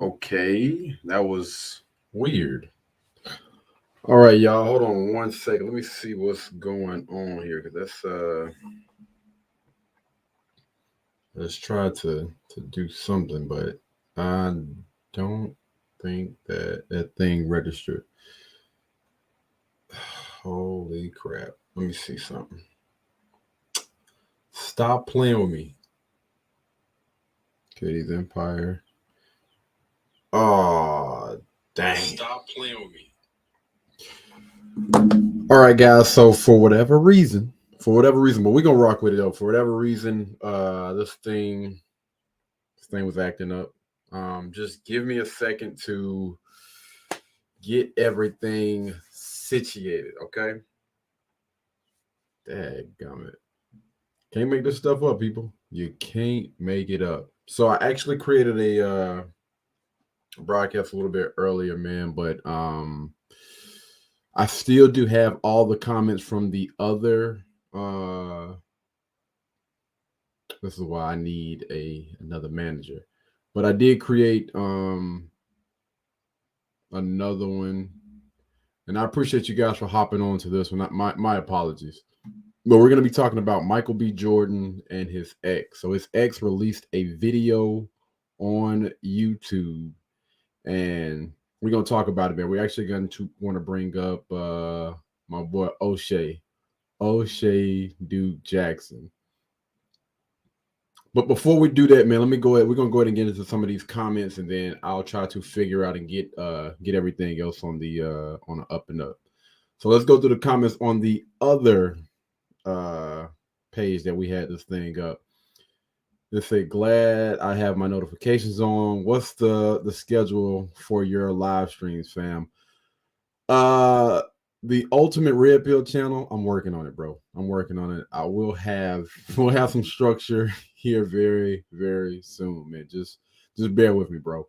Okay, that was weird. All right, y'all, hold on one second. Let me see what's going on here, because let's try to do something, but I don't think that thing registered. Holy crap! Let me see something. Stop playing with me, Katie's Empire. Oh, dang! Stop playing with me. All right, guys. So for whatever reason, but we're gonna rock with it though. For whatever reason, this thing was acting up. Just give me a second to get everything situated, okay? Dadgummit. Can't make this stuff up, people. You can't make it up. So I actually created a broadcast a little bit earlier, man, but I still do have all the comments from the other this is why I need another manager. But I did create another one. And I appreciate you guys for hopping on to this one. My apologies. But we're going to be talking about Michael B. Jordan and his ex. So his ex released a video on YouTube, and we're going to talk about it, man. We're actually going to want to bring up my boy O'Shea Duke Jackson. But before we do that, man, let me go ahead. We're gonna go ahead and get into some of these comments, and then I'll try to figure out and get everything else on the up and up. So let's go through the comments on the other uh page that we had this thing up. They say, glad I have my notifications on. What's the schedule for your live streams, fam? Uh the Ultimate Red Pill channel, I'm working on it, bro. I'm working on it. I will have we'll have some structure here very, very soon, man. Just bear with me, bro.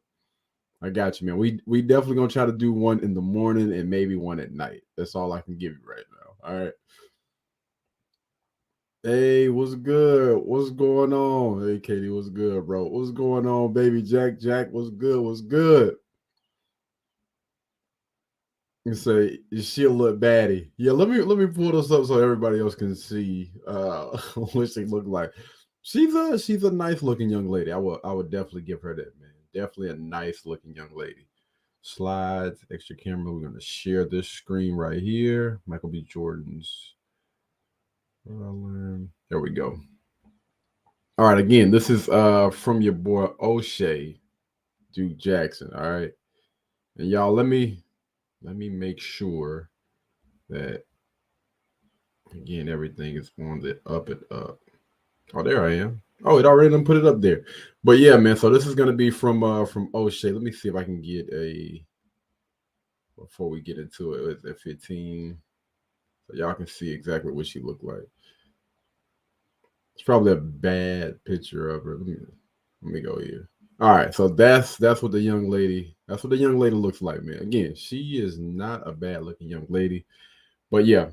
I got you, man. We definitely gonna try to do one in the morning and maybe one at night. That's all I can give you right now. All right. Hey, what's good? What's going on? Hey, Katie, what's good, bro? What's going on, baby Jack? Jack, what's good? What's good? You say she'll look baddie. Yeah, let me pull this up so everybody else can see what she look like. She's a nice looking young lady. I would definitely give her that, man. Definitely a nice looking young lady. Slides, extra camera. We're gonna share this screen right here. Michael B. Jordan's. There we go. All right, again, this is from your boy O'Shea Duke Jackson. All right, and y'all, let me make sure that again everything is on the up and up. Oh, there I am. Oh, it already done put it up there. But yeah, man. So this is gonna be from O'Shea. Let me see if I can get a before we get into it. It's at 15, so y'all can see exactly what she looked like. It's probably a bad picture of her. Let me go here. All right, so that's what the young lady looks like, man. Again, she is not a bad looking young lady, but yeah,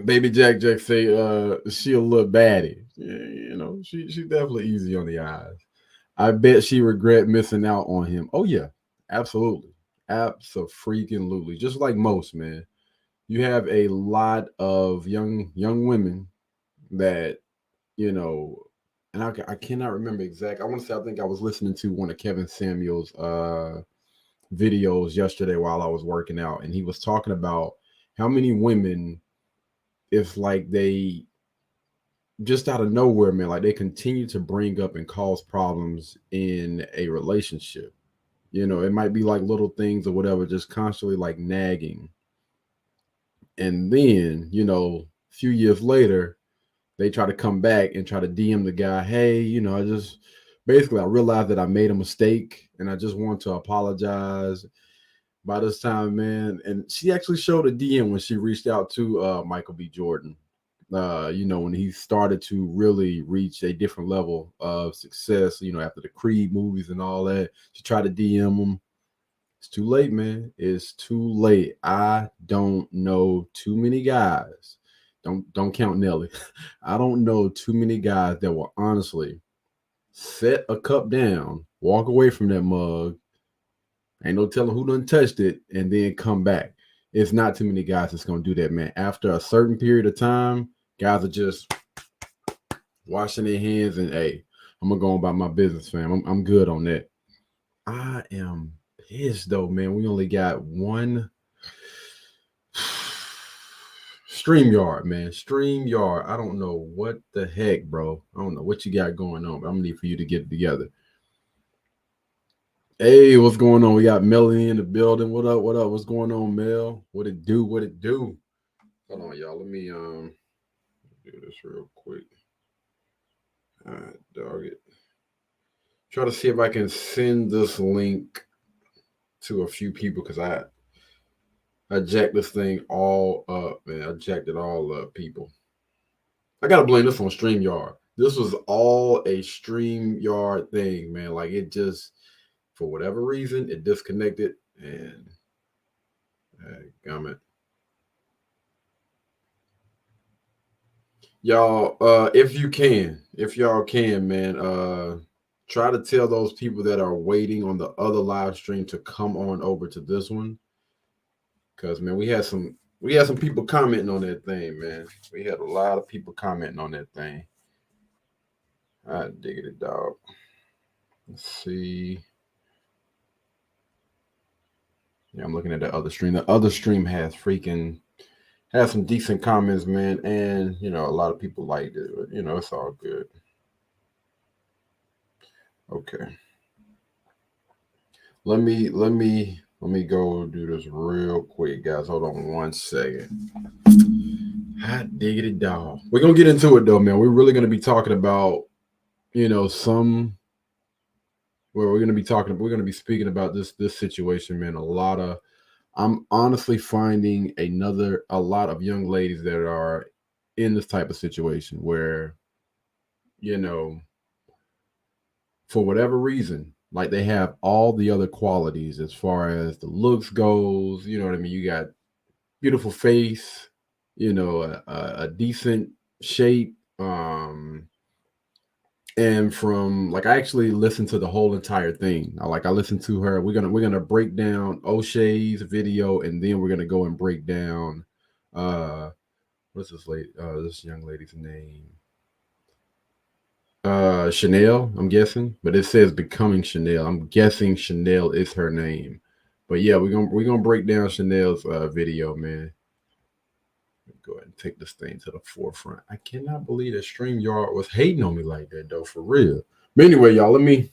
baby Jack say she a little baddie. Yeah, she definitely easy on the eyes. I bet she regret missing out on him. Oh yeah, absolutely, absolutely. Just like most, man. You have a lot of young women that you know, and I cannot remember exact. I want to say I think I was listening to one of Kevin Samuel's videos yesterday while I was working out, and he was talking about how many women, if like they just out of nowhere, man, like they continue to bring up and cause problems in a relationship. It might be like little things or whatever, just constantly like nagging. And then, a few years later, they try to come back and try to DM the guy, hey, I just basically I realized that I made a mistake and I just want to apologize. By this time, man, and she actually showed a DM when she reached out to Michael B. Jordan. When he started to really reach a different level of success, after the Creed movies and all that, she tried to DM him. It's too late, man. It's too late. I don't know too many guys. Don't count Nelly. I don't know too many guys that will honestly set a cup down walk away from that mug. Ain't no telling who done touched it, and then come back. It's not too many guys that's gonna do that, man. After a certain period of time, guys are just washing their hands and hey, I'm gonna go about my business, fam. I'm good on that. I am pissed though, man. We only got one StreamYard, man. StreamYard. I don't know what the heck, bro. I don't know what you got going on, but I'm gonna need for you to get it together. Hey, what's going on? We got Melanie in the building. What up? What up? What's going on, Mel? What it do? What it do? Hold on, y'all. Let me do this real quick. All right, dog it. Try to see if I can send this link to a few people because I jacked this thing all up, man. I jacked it all up, people. I gotta blame this on StreamYard. This was all a StreamYard thing, man. Like it just, for whatever reason, it disconnected and gummit. Y'all, if y'all can, man, try to tell those people that are waiting on the other live stream to come on over to this one. Cause man, we had some people commenting on that thing, man. We had a lot of people commenting on that thing. I dig it, dog. Let's see. Yeah, I'm looking at the other stream. The other stream has some decent comments, man, and a lot of people liked it. But, it's all good. Okay. Let me go do this real quick, guys. Hold on 1 second. Hot diggity dog. We're gonna get into it though, man. We're really gonna be talking about, we're gonna be speaking about this situation, man. I'm honestly finding a lot of young ladies that are in this type of situation where, for whatever reason, like they have all the other qualities as far as the looks goes. You know what I mean? You got beautiful face, a decent shape. And from like I actually listened to the whole entire thing. I listened to her. We're gonna break down O'Shea's video, and then we're gonna go and break down what's this young lady's name? Chanel, I'm guessing, but it says becoming Chanel. I'm guessing Chanel is her name. But yeah, we're gonna break down Chanel's video, man. Go ahead and take this thing to the forefront. I cannot believe that StreamYard was hating on me like that, though, for real. But anyway, y'all, let me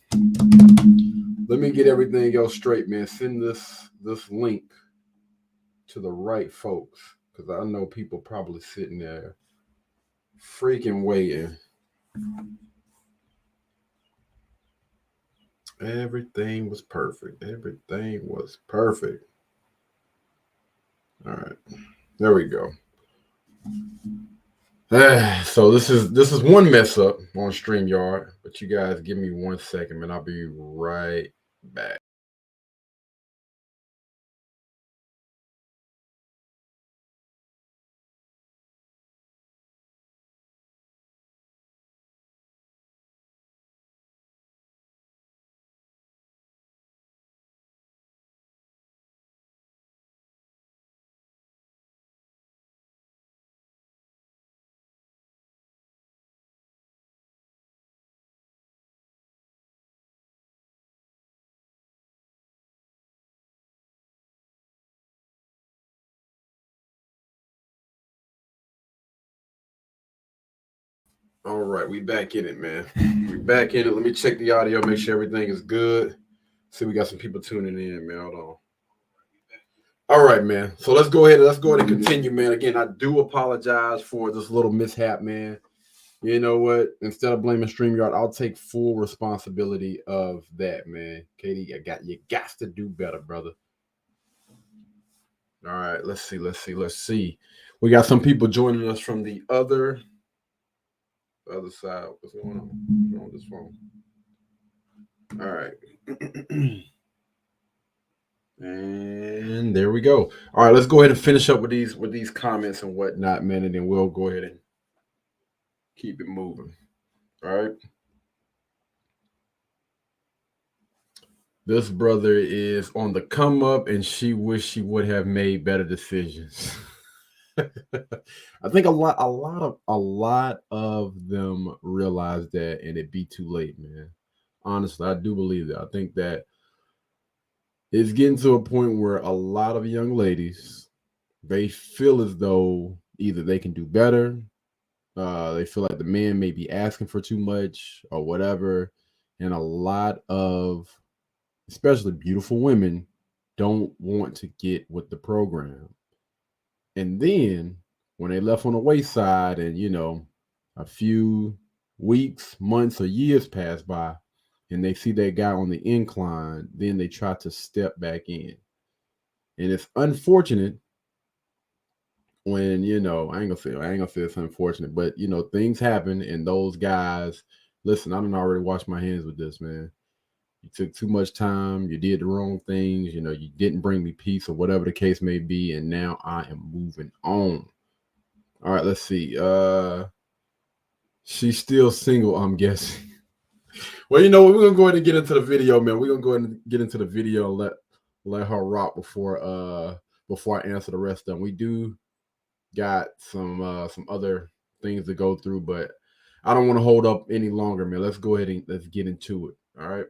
get everything else straight, man. Send this link to the right folks, because I know people probably sitting there freaking waiting. Everything was perfect. Everything was perfect. All right, there we go. So this is one mess up on StreamYard, but you guys give me 1 second, man. I'll be right back. All right, we back in it, man. We back in it. Let me check the audio, make sure everything is good. See, we got some people tuning in, man. Hold on. All right, man. So let's go ahead and continue, man. Again, I do apologize for this little mishap, man. You know what? Instead of blaming StreamYard, I'll take full responsibility of that, man. Katie, you got to do better, brother. All right, let's see. We got some people joining us from the other side. What's going on? What's wrong with this phone? All right. And there we go. All right, let's go ahead and finish up with these comments and whatnot, man, and then we'll go ahead and keep it moving. All right. This brother is on the come up, and she wish she would have made better decisions. I think a lot of them realize that, and it be too late, man. Honestly, I do believe that. I think that it's getting to a point where a lot of young ladies, they feel as though either they can do better, they feel like the man may be asking for too much or whatever, and a lot of, especially beautiful women, don't want to get with the program. And then when they left on the wayside, and a few weeks, months, or years pass by, and they see that guy on the incline, then they try to step back in. And it's unfortunate when, I ain't gonna say it's unfortunate, but things happen, and those guys, listen, I don't already wash my hands with this, man. You took too much time, you did the wrong things, you didn't bring me peace, or whatever the case may be, and now I am moving on. All right, let's see. She's still single, I'm guessing. Well, we're gonna go ahead and get into the video, man. We're gonna go ahead and get into the video and let her rock before I answer the rest of them. We do got some other things to go through, but I don't want to hold up any longer, man. Let's go ahead and let's get into it. All right.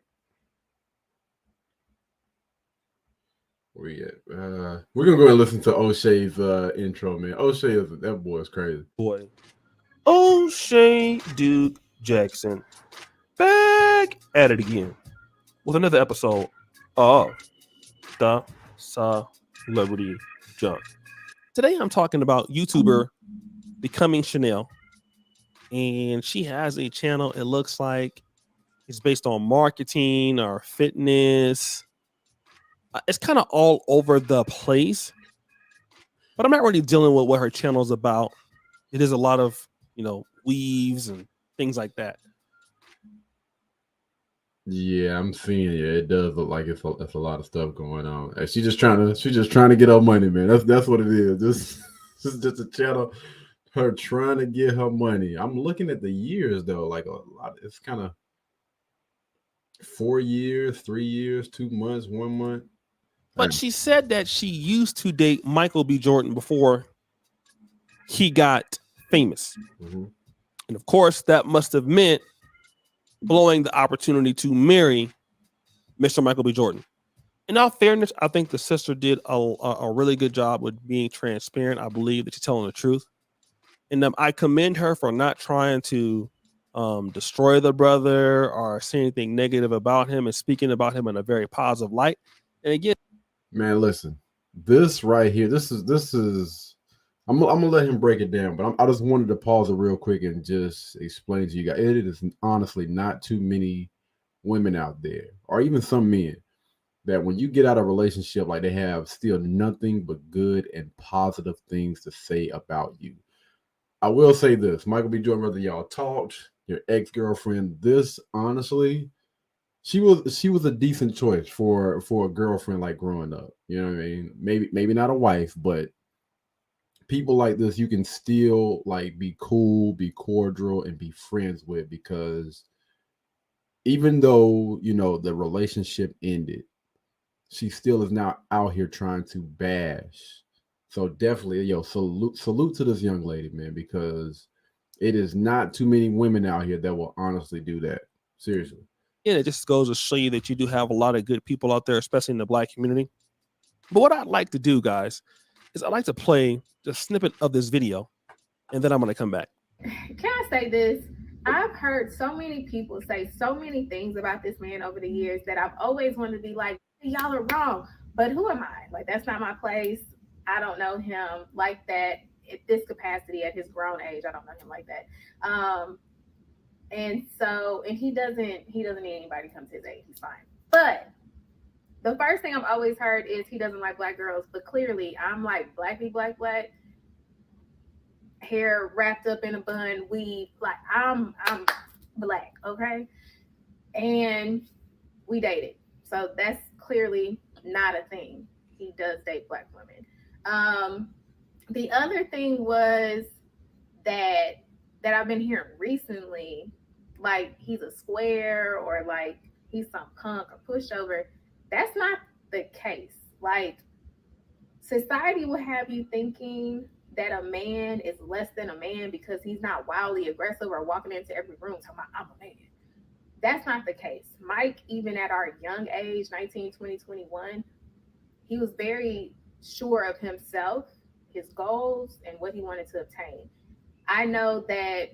We're gonna go and listen to O'Shea's intro, man. That boy is crazy. Boy, O'Shea Duke Jackson back at it again with another episode of the Celebrity Junk. Today I'm talking about YouTuber Becoming Chanel, and she has a channel. It looks like it's based on marketing or fitness. It's kind of all over the place, but I'm not really dealing with what her channel is about. It is a lot of, weaves and things like that. Yeah, I'm seeing it. It does look like it's a lot of stuff going on. And she's just trying to get her money, man. That's what it is. This is just a channel, her trying to get her money. I'm looking at the years though, like a lot. It's kind of 4 years, 3 years, 2 months, 1 month. But she said that she used to date Michael B. Jordan before he got famous. Mm-hmm. And of course, that must have meant blowing the opportunity to marry Mr. Michael B. Jordan. In all fairness, I think the sister did a really good job with being transparent. I believe that she's telling the truth. And I commend her for not trying to destroy the brother or say anything negative about him and speaking about him in a very positive light. And again, man, listen, this right here, this is. I'm gonna let him break it down, but I just wanted to pause it real quick and just explain to you guys. It is honestly not too many women out there, or even some men, that when you get out of a relationship, like they have still nothing but good and positive things to say about you. I will say this, Michael B. Jordan, whether y'all talked, your ex-girlfriend, this honestly, she was a decent choice for a girlfriend, like growing up. You know what I mean? Maybe not a wife, but people like this you can still like be cool, be cordial, and be friends with, because even though the relationship ended, she still is now out here trying to bash. So definitely, salute to this young lady, man, because it is not too many women out here that will honestly do that. Seriously. it just goes to show you that you do have a lot of good people out there, especially in the Black community. But what I'd like to do, guys, is I'd like to play the snippet of this video, and then I'm going to come back. Can I say this? I've heard so many people say so many things about this man over the years that I've always wanted to be like, y'all are wrong. But who am I? Like, that's not my place. I don't know him like that at this capacity at his grown age. I don't know him like that. And he doesn't need anybody to come to his aid. He's fine. But the first thing I've always heard is he doesn't like black girls. But clearly I'm like black, hair wrapped up in a bun, weave. Like I'm black, okay? And we dated. So that's clearly not a thing. He does date black women. The other thing was that I've been hearing recently, like he's a square or like he's some punk or pushover. That's not the case. Like, society will have you thinking that a man is less than a man because he's not wildly aggressive or walking into every room talking about, I'm a man. That's not the case. Mike, even at our young age, 19, 20, 21, he was very sure of himself, his goals, and what he wanted to obtain. I know that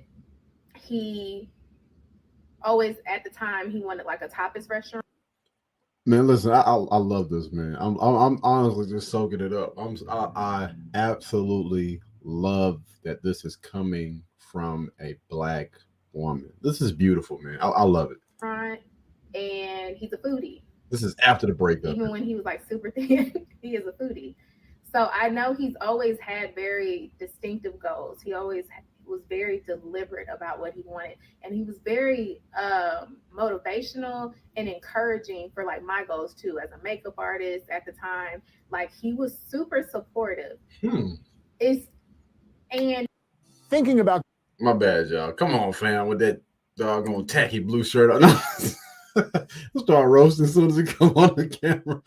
he always, at the time, he wanted like a tapas restaurant. Man, listen, I love this, man. I'm honestly just soaking it up. I absolutely love that this is coming from a black woman. This is beautiful, man. I love it. And he's a foodie. This is after the breakup. Even when he was like super thin, he is a foodie. So I know he's always had very distinctive goals. He always was very deliberate about what he wanted, and he was very motivational and encouraging for like my goals too. As a makeup artist at the time, like he was super supportive. It's and thinking about my bad, y'all. Come on, fam, with that doggone tacky blue shirt on. I'll start roasting as soon as he come on the camera.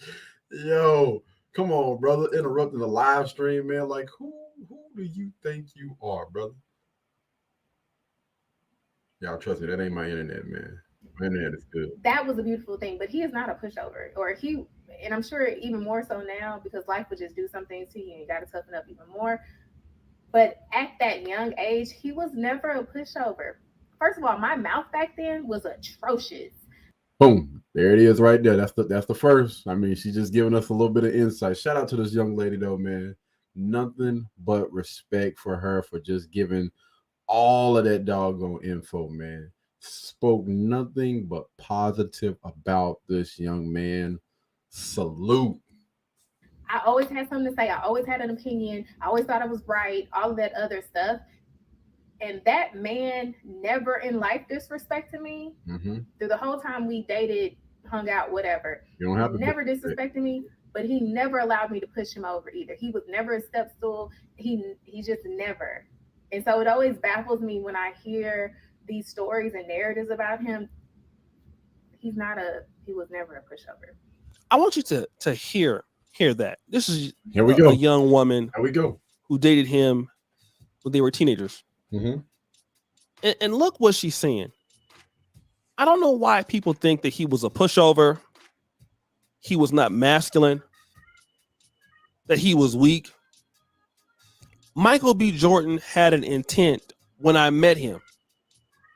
Yo, come on, brother. Interrupting the live stream, man. Like, who do you think you are, brother? Y'all trust me, that ain't my internet, man. My internet is good. That was a beautiful thing, but he is not a pushover. And I'm sure even more so now because life would just do some things to you and you got to toughen up even more. But at that young age, he was never a pushover. First of all, my mouth back then was atrocious. Boom. There it is right there. That's the first. I mean, she's just giving us a little bit of insight. Shout out to this young lady though, man. Nothing but respect for her for just giving all of that doggone info, man. Spoke nothing but positive about this young man. Salute. I always had something to say. I always had an opinion. I always thought I was right, all of that other stuff. And that man never in life disrespected me. Through the whole time we dated, hung out, whatever. You don't have to never disrespected me, but he never allowed me to push him over either. He was never a step stool. He just never. And so it always baffles me when I hear these stories and narratives about him. He was never a pushover. I want you to hear that. This is Here we go. A young woman Here we go. who dated him when they were teenagers. And look what she's saying. I don't know why people think that he was a pushover. He was not masculine. That he was weak. Michael B. Jordan had an intent when I met him.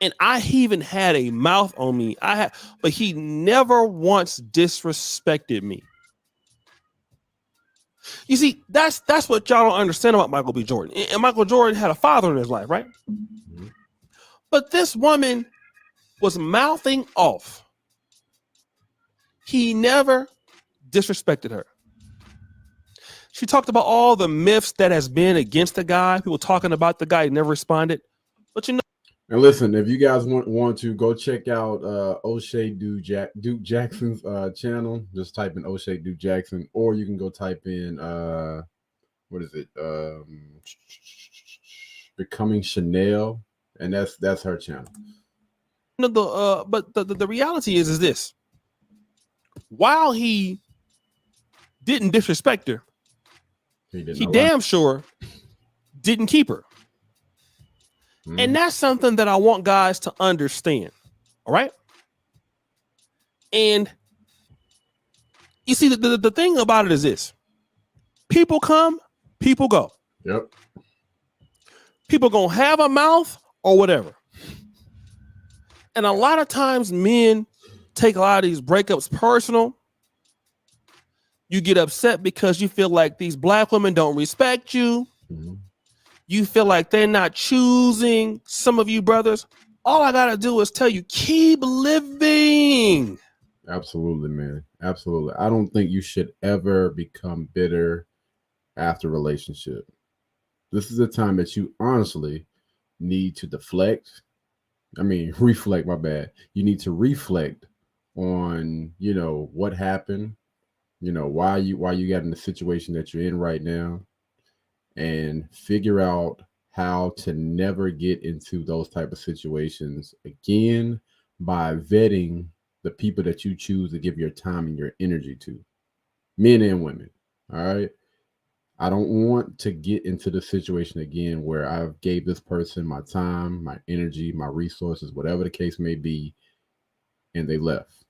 And I even had a mouth on me. But he never once disrespected me. You see, that's what y'all don't understand about Michael B. Jordan. And Michael Jordan had a father in his life, right? But this woman was mouthing off. He never disrespected her. She talked about all the myths that has been against the guy. People talking about the guy, he never responded. But you know. And listen, if you guys want to go check out O'Shea Duke Jackson's channel, just type in O'Shea Duke Jackson, or you can go type in what is it? Becoming Chanel, and that's her channel. No, but the reality is this: while he didn't disrespect her, he damn sure didn't keep her. And that's something that I want guys to understand. All right. And you see, the thing about it is this: people come, people go. Yep. People gonna have a mouth or whatever. And a lot of times men take a lot of these breakups personal. You get upset because you feel like these black women don't respect you. You feel like they're not choosing some of you brothers. All I got to do is tell you, keep living. Absolutely, man. Absolutely. I don't think you should ever become bitter after a relationship. This is a time that you honestly need to reflect, my bad. You need to reflect on, what happened, why you got in the situation that you're in right now, and figure out how to never get into those type of situations again by vetting the people that you choose to give your time and your energy to, men and women. All right. I don't want to get into the situation again where I've gave this person my time, my energy, my resources, whatever the case may be, and they left.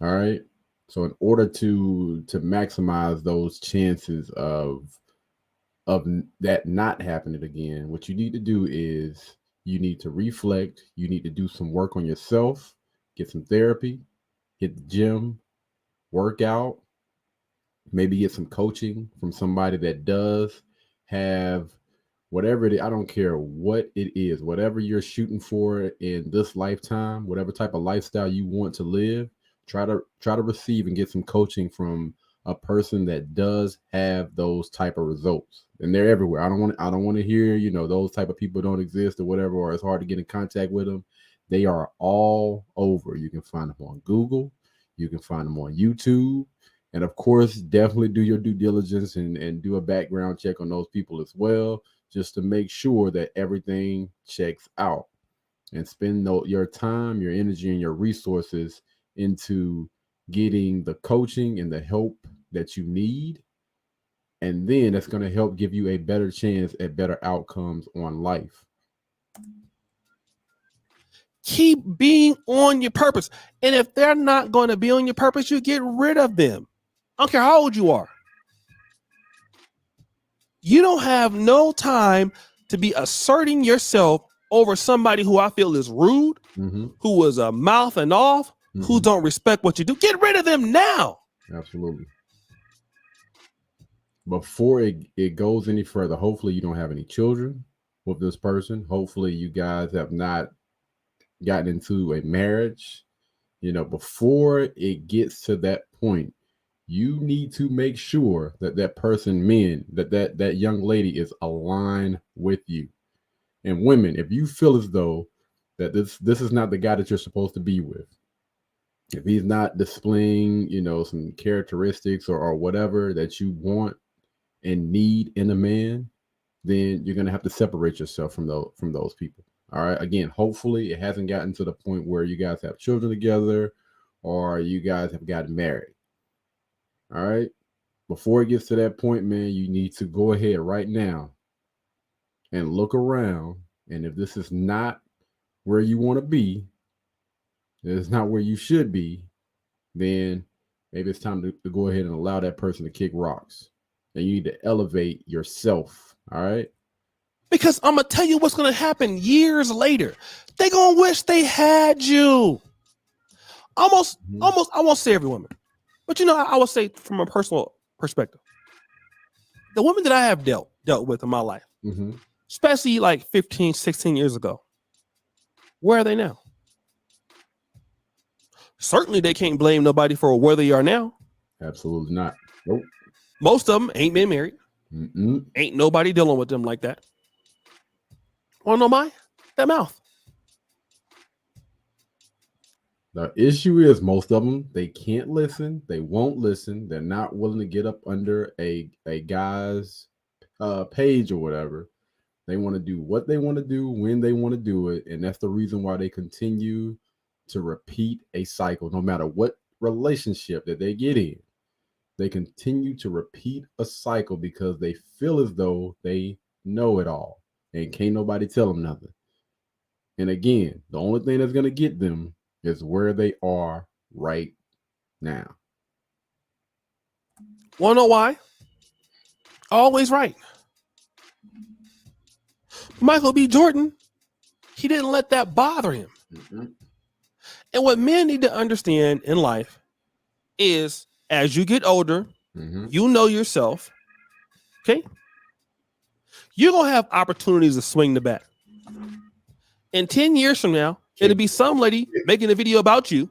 All right. So in order to maximize those chances of that not happening again, what you need to do is you need to reflect, you need to do some work on yourself, get some therapy, hit the gym, work out, maybe get some coaching from somebody that does have whatever it is. I don't care what it is, whatever you're shooting for in this lifetime, whatever type of lifestyle you want to live, try to receive and get some coaching from a person that does have those type of results. And they're everywhere. I don't want to hear, those type of people don't exist or whatever, or it's hard to get in contact with them. They are all over. You can find them on Google, you can find them on YouTube. And of course, definitely do your due diligence and do a background check on those people as well, just to make sure that everything checks out. And spend your time, your energy, and your resources into getting the coaching and the help that you need. And then that's going to help give you a better chance at better outcomes on life. Keep being on your purpose. And if they're not going to be on your purpose, you get rid of them. I don't care how old you are. You don't have no time to be asserting yourself over somebody who I feel is rude, who was a mouth and off, who don't respect what you do. Get rid of them now. Absolutely. Before it goes any further, hopefully you don't have any children with this person. Hopefully you guys have not gotten into a marriage. Before it gets to that point, you need to make sure that person, men, that young lady is aligned with you. And women, if you feel as though that this is not the guy that you're supposed to be with, if he's not displaying, some characteristics or whatever that you want and need in a man, then you're going to have to separate yourself from those people. All right. Again, hopefully it hasn't gotten to the point where you guys have children together or you guys have gotten married. All right. Before it gets to that point, man, you need to go ahead right now and look around. And if this is not where you want to be, it's not where you should be, then maybe it's time to go ahead and allow that person to kick rocks. And you need to elevate yourself. All right. Because I'm going to tell you what's going to happen years later. They're going to wish they had you. Almost, I won't say every woman. But, I will say from a personal perspective, the women that I have dealt with in my life, especially like 15, 16 years ago, where are they now? Certainly they can't blame nobody for where they are now. Absolutely not. Nope. Most of them ain't been married. Ain't nobody dealing with them like that. Want to know why? That mouth. The issue is most of them, they can't listen. They won't listen. They're not willing to get up under a guy's page or whatever. They want to do what they want to do when they want to do it. And that's the reason why they continue to repeat a cycle. No matter what relationship that they get in, they continue to repeat a cycle because they feel as though they know it all and can't nobody tell them nothing. And again, the only thing that's going to get them is where they are right now. Want to know why? Always right. Michael B. Jordan, he didn't let that bother him. And what men need to understand in life is as you get older, you know yourself, okay? You're going to have opportunities to swing the bat. And 10 years from now, it'll be some lady making a video about you,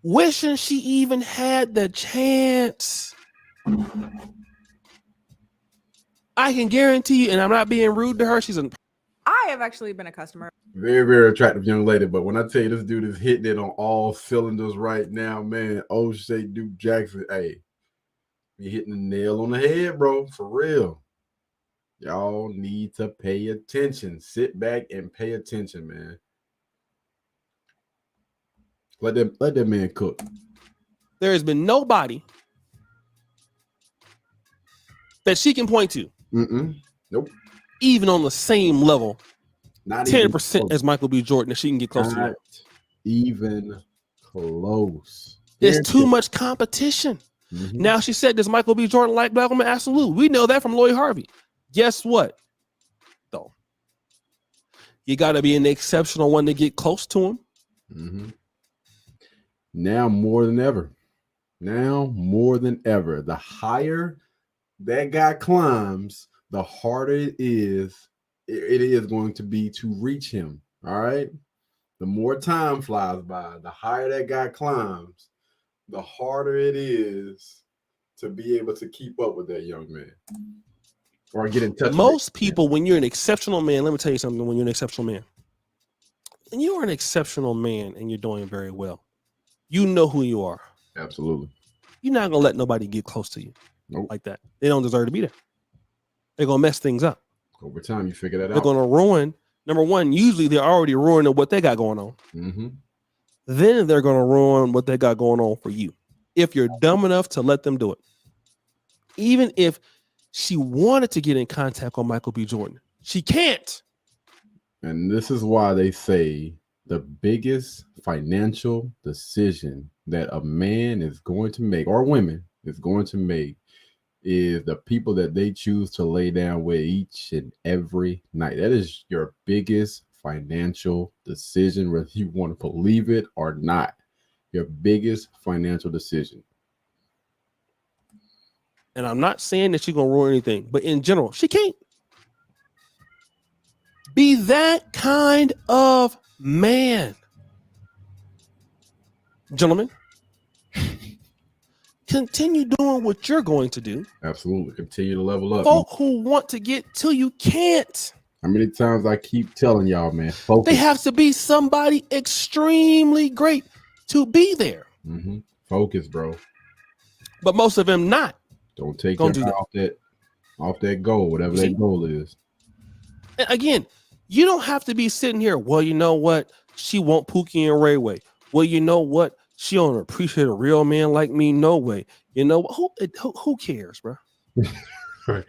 wishing she even had the chance. I can guarantee you, and I'm not being rude to her, I have actually been a customer. Very, very attractive young lady. But when I tell you this dude is hitting it on all cylinders right now, man, O'Shea Duke Jackson, hey, he hitting the nail on the head, bro, for real. Y'all need to pay attention. Sit back and pay attention, man. Let that man cook. There has been nobody that she can point to, Nope. even on the same level, Not even 10% close. as Michael B. Jordan, that she can get close to. Not even close. There's too much competition. Mhm. Now she said, does Michael B. Jordan like black women? Absolutely. We know that from Lloyd Harvey. Guess what? Though you got to be an exceptional one to get close to him. Mhm. Now more than ever. The higher that guy climbs, the harder it is going to be to reach him. All right. The more time flies by, the higher that guy climbs, the harder it is to be able to keep up with that young man or get in touch. Most people, when you're an exceptional man, let me tell you something. When you're an exceptional man, and you are an exceptional man and you're doing very well, you know who you are. Absolutely. You're not going to let nobody get close to you like that. They don't deserve to be there. They're going to mess things up. Over time, you figure that They're out. going to ruin. Number one, usually they're already ruining what they got going on. Mm-hmm. Then they're going to ruin what they got going on for you. If you're dumb enough to let them do it. Even if she wanted to get in contact with Michael B. Jordan, she can't. And this is why they say the biggest financial decision that a man is going to make, or women is going to make, is the people that they choose to lay down with each and every night. That is your biggest financial decision, whether you want to believe it or not. Your biggest financial decision. And I'm not saying that she's going to ruin anything, but in general, she can't be that kind of man. Gentlemen, continue doing what you're going to do. Absolutely. Continue to level up. Folk who want to get to you can't. How many times I keep telling y'all, man, focus. They have to be somebody extremely great to be there. Mm-hmm. Focus, bro. But most of them not. Don't take Don't your do eye off that goal, whatever You that see? goal is. And again, you don't have to be sitting here. Well, you know what? She won't Pookie and Ray way. Well, you know what? She don't appreciate a real man like me. No way. You know who cares, bro? Right.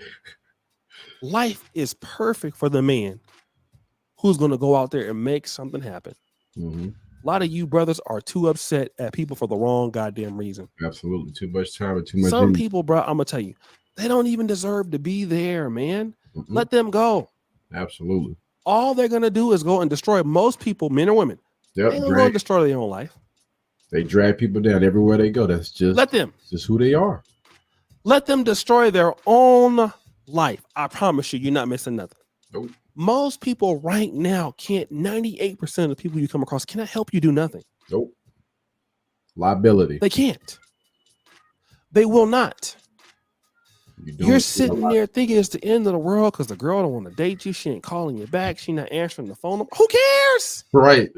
Life is perfect for the man who's going to go out there and make something happen. Mm-hmm. A lot of you brothers are too upset at people for the wrong goddamn reason. Absolutely. Too much time and too much Some energy. people, bro, I'm going to tell you, they don't even deserve to be there, man. Mm-mm. Let them go. Absolutely. All they're going to do is go and destroy most people, men or women. Yep. They're going to go and destroy their own life. They drag people down everywhere they go. That's just Let them. just who they are. Let them destroy their own life. I promise you, you're not missing nothing. Nope. Most people right now can't, 98% of the people you come across cannot help you do nothing. Nope. Liability. They can't. They will not. You're sitting there thinking it's the end of the world because the girl don't want to date you. She ain't calling you back. She not answering the phone. Who cares? Right.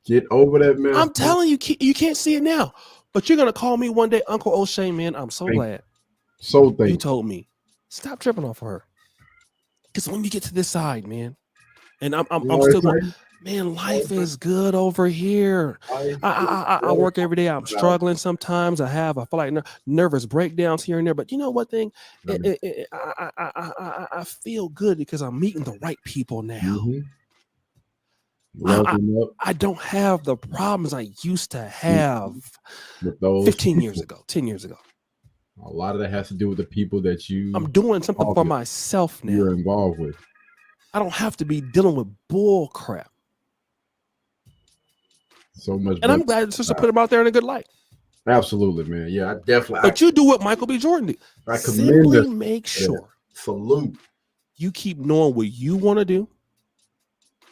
Get over that, man. I'm telling you, you can't see it now. But you're going to call me one day, Uncle O'Shea, man. I'm so glad you told me. Stop tripping off of her. Because when you get to this side, man, and I'm still going, man, life is good over here. I work every day. I'm struggling sometimes. I feel like nervous breakdowns here and there. But you know what thing? I feel good because I'm meeting the right people now. Mm-hmm. I don't have the problems I used to have with those 15 years ago, 10 years ago. A lot of that has to do with the people that I'm doing something for myself now. You're involved with. I don't have to be dealing with bull crap. So much. And I'm glad just to put him out there in a good light. Absolutely, man. Yeah, I definitely. But you do what Michael B. Jordan did. I Simply make sure salute. You keep knowing what you want to do.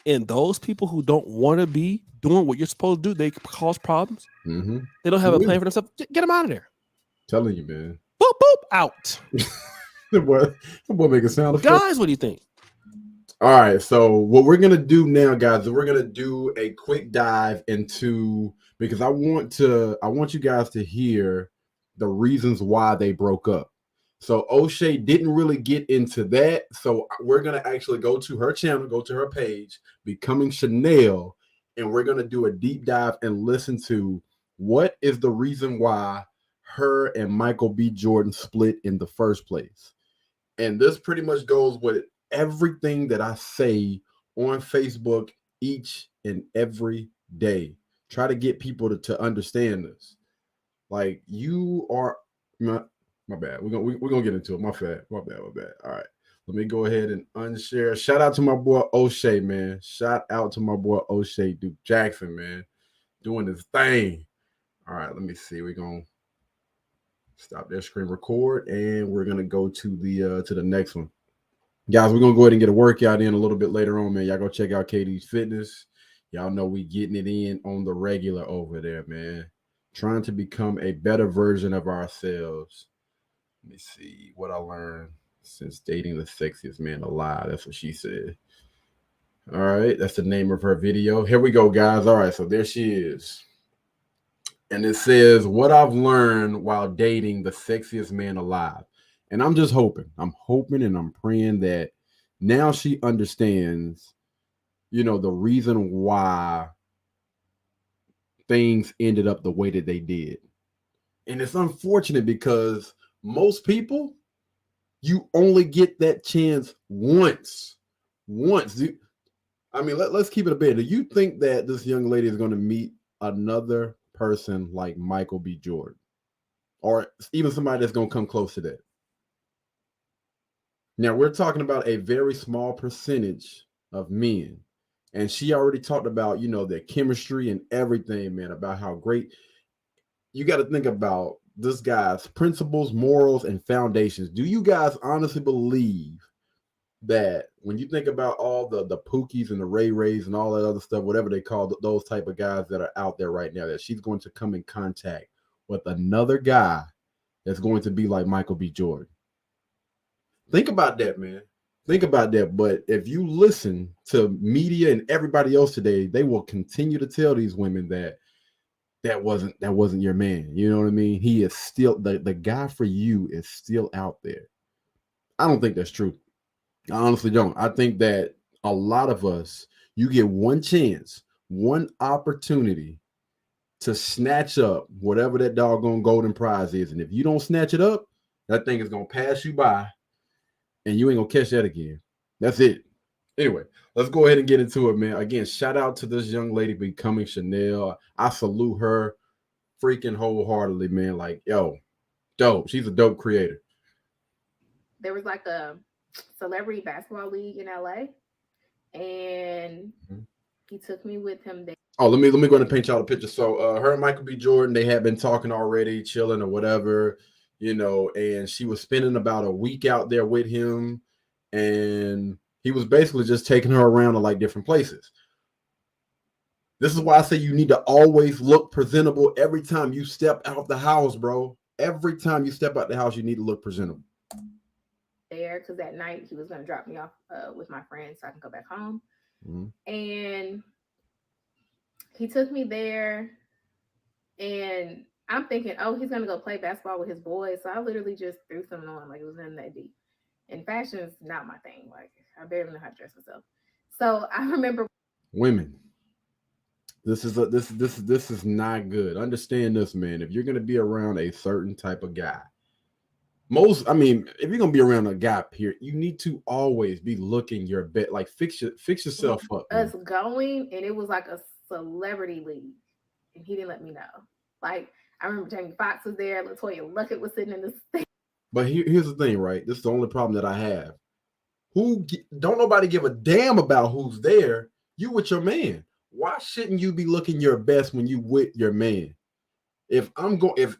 And those people who don't want to be doing what you're supposed to do, they cause problems. Mm-hmm. They don't have a plan for themselves. Get them out of there. Telling you, man. Boop, boop, out. The boy make a sound effect. Guys, what do you think? All right, so what we're gonna do now, guys, is we're gonna do a quick dive into, because I want you guys to hear the reasons why they broke up. So O'Shea didn't really get into that, so we're gonna actually go to her channel, go to her page, Becoming Chanel, and we're going to do a deep dive and listen to what is the reason why her and Michael B. Jordan split in the first place. And this pretty much goes with everything that I say on Facebook each and every day. Try to get people to understand this. Like, you are my bad. We're gonna get into it. My bad. All right. Let me go ahead and unshare. Shout out to my boy O'Shea, man. Shout out to my boy O'Shea Duke Jackson, man. Doing his thing. All right, let me see. We're gonna stop their screen record, and we're gonna go to the next one. Guys, we're gonna go ahead and get a workout in a little bit later on, man. Y'all go check out KD's Fitness. Y'all know we getting it in on the regular over there, man. Trying to become a better version of ourselves. Let me see what I learned since dating the sexiest man alive. That's what she said. All right, that's the name of her video. Here we go, guys. All right, so there she is. And it says, what I've learned while dating the sexiest man alive. And I'm just hoping and I'm praying that now she understands, the reason why things ended up the way that they did. And it's unfortunate because most people, you only get that chance once. I mean, let's keep it a bit. Do you think that this young lady is going to meet another person like Michael B. Jordan, or even somebody that's going to come close to that? Now, we're talking about a very small percentage of men. And she already talked about, their chemistry and everything, man, about how great. You got to think about this guy's principles, morals, and foundations. Do you guys honestly believe that when you think about all the Pookies and the Ray Rays and all that other stuff, whatever they call those type of guys that are out there right now, that she's going to come in contact with another guy that's going to be like Michael B. Jordan? Think about that, man. Think about that. But if you listen to media and everybody else today, they will continue to tell these women that wasn't your man. You know what I mean? He is still the guy for you is still out there. I don't think that's true. I honestly don't. I think that a lot of us, you get one chance, one opportunity to snatch up whatever that doggone golden prize is. And if you don't snatch it up, that thing is going to pass you by and you ain't going to catch that again. That's it. Anyway, let's go ahead and get into it, man. Again, shout out to this young lady becoming Chanel. I salute her freaking wholeheartedly, man. Like, yo, dope. She's a dope creator. There was like a celebrity basketball league in LA, and he took me with him there. Oh, let me go ahead and paint y'all a picture. So her and Michael B. Jordan, they had been talking already, chilling or whatever, and she was spending about a week out there with him, and he was basically just taking her around to like different places. This is why I say you need to always look presentable every time you step out the house, bro. Every time you step out the house, you need to look presentable. There, because that night he was going to drop me off with my friends so I can go back home. And he took me there, and I'm thinking, oh, he's going to go play basketball with his boys. So I literally just threw something on, like it was in that deep. And fashion is not my thing. Like, I barely know how to dress myself. So I remember women. This is not good. Understand this, man. If you're going to be around a certain type of guy, if you're going to be around a guy, period, you need to always be looking your best. Like, fix yourself up. Us going, and it was like a celebrity league, and he didn't let me know. Like, I remember Jamie Foxx was there, LaToya Luckett was sitting in this thing. But here's the thing, right? This is the only problem that I have. Don't nobody give a damn about who's there. You with your man. Why shouldn't you be looking your best when you with your man? If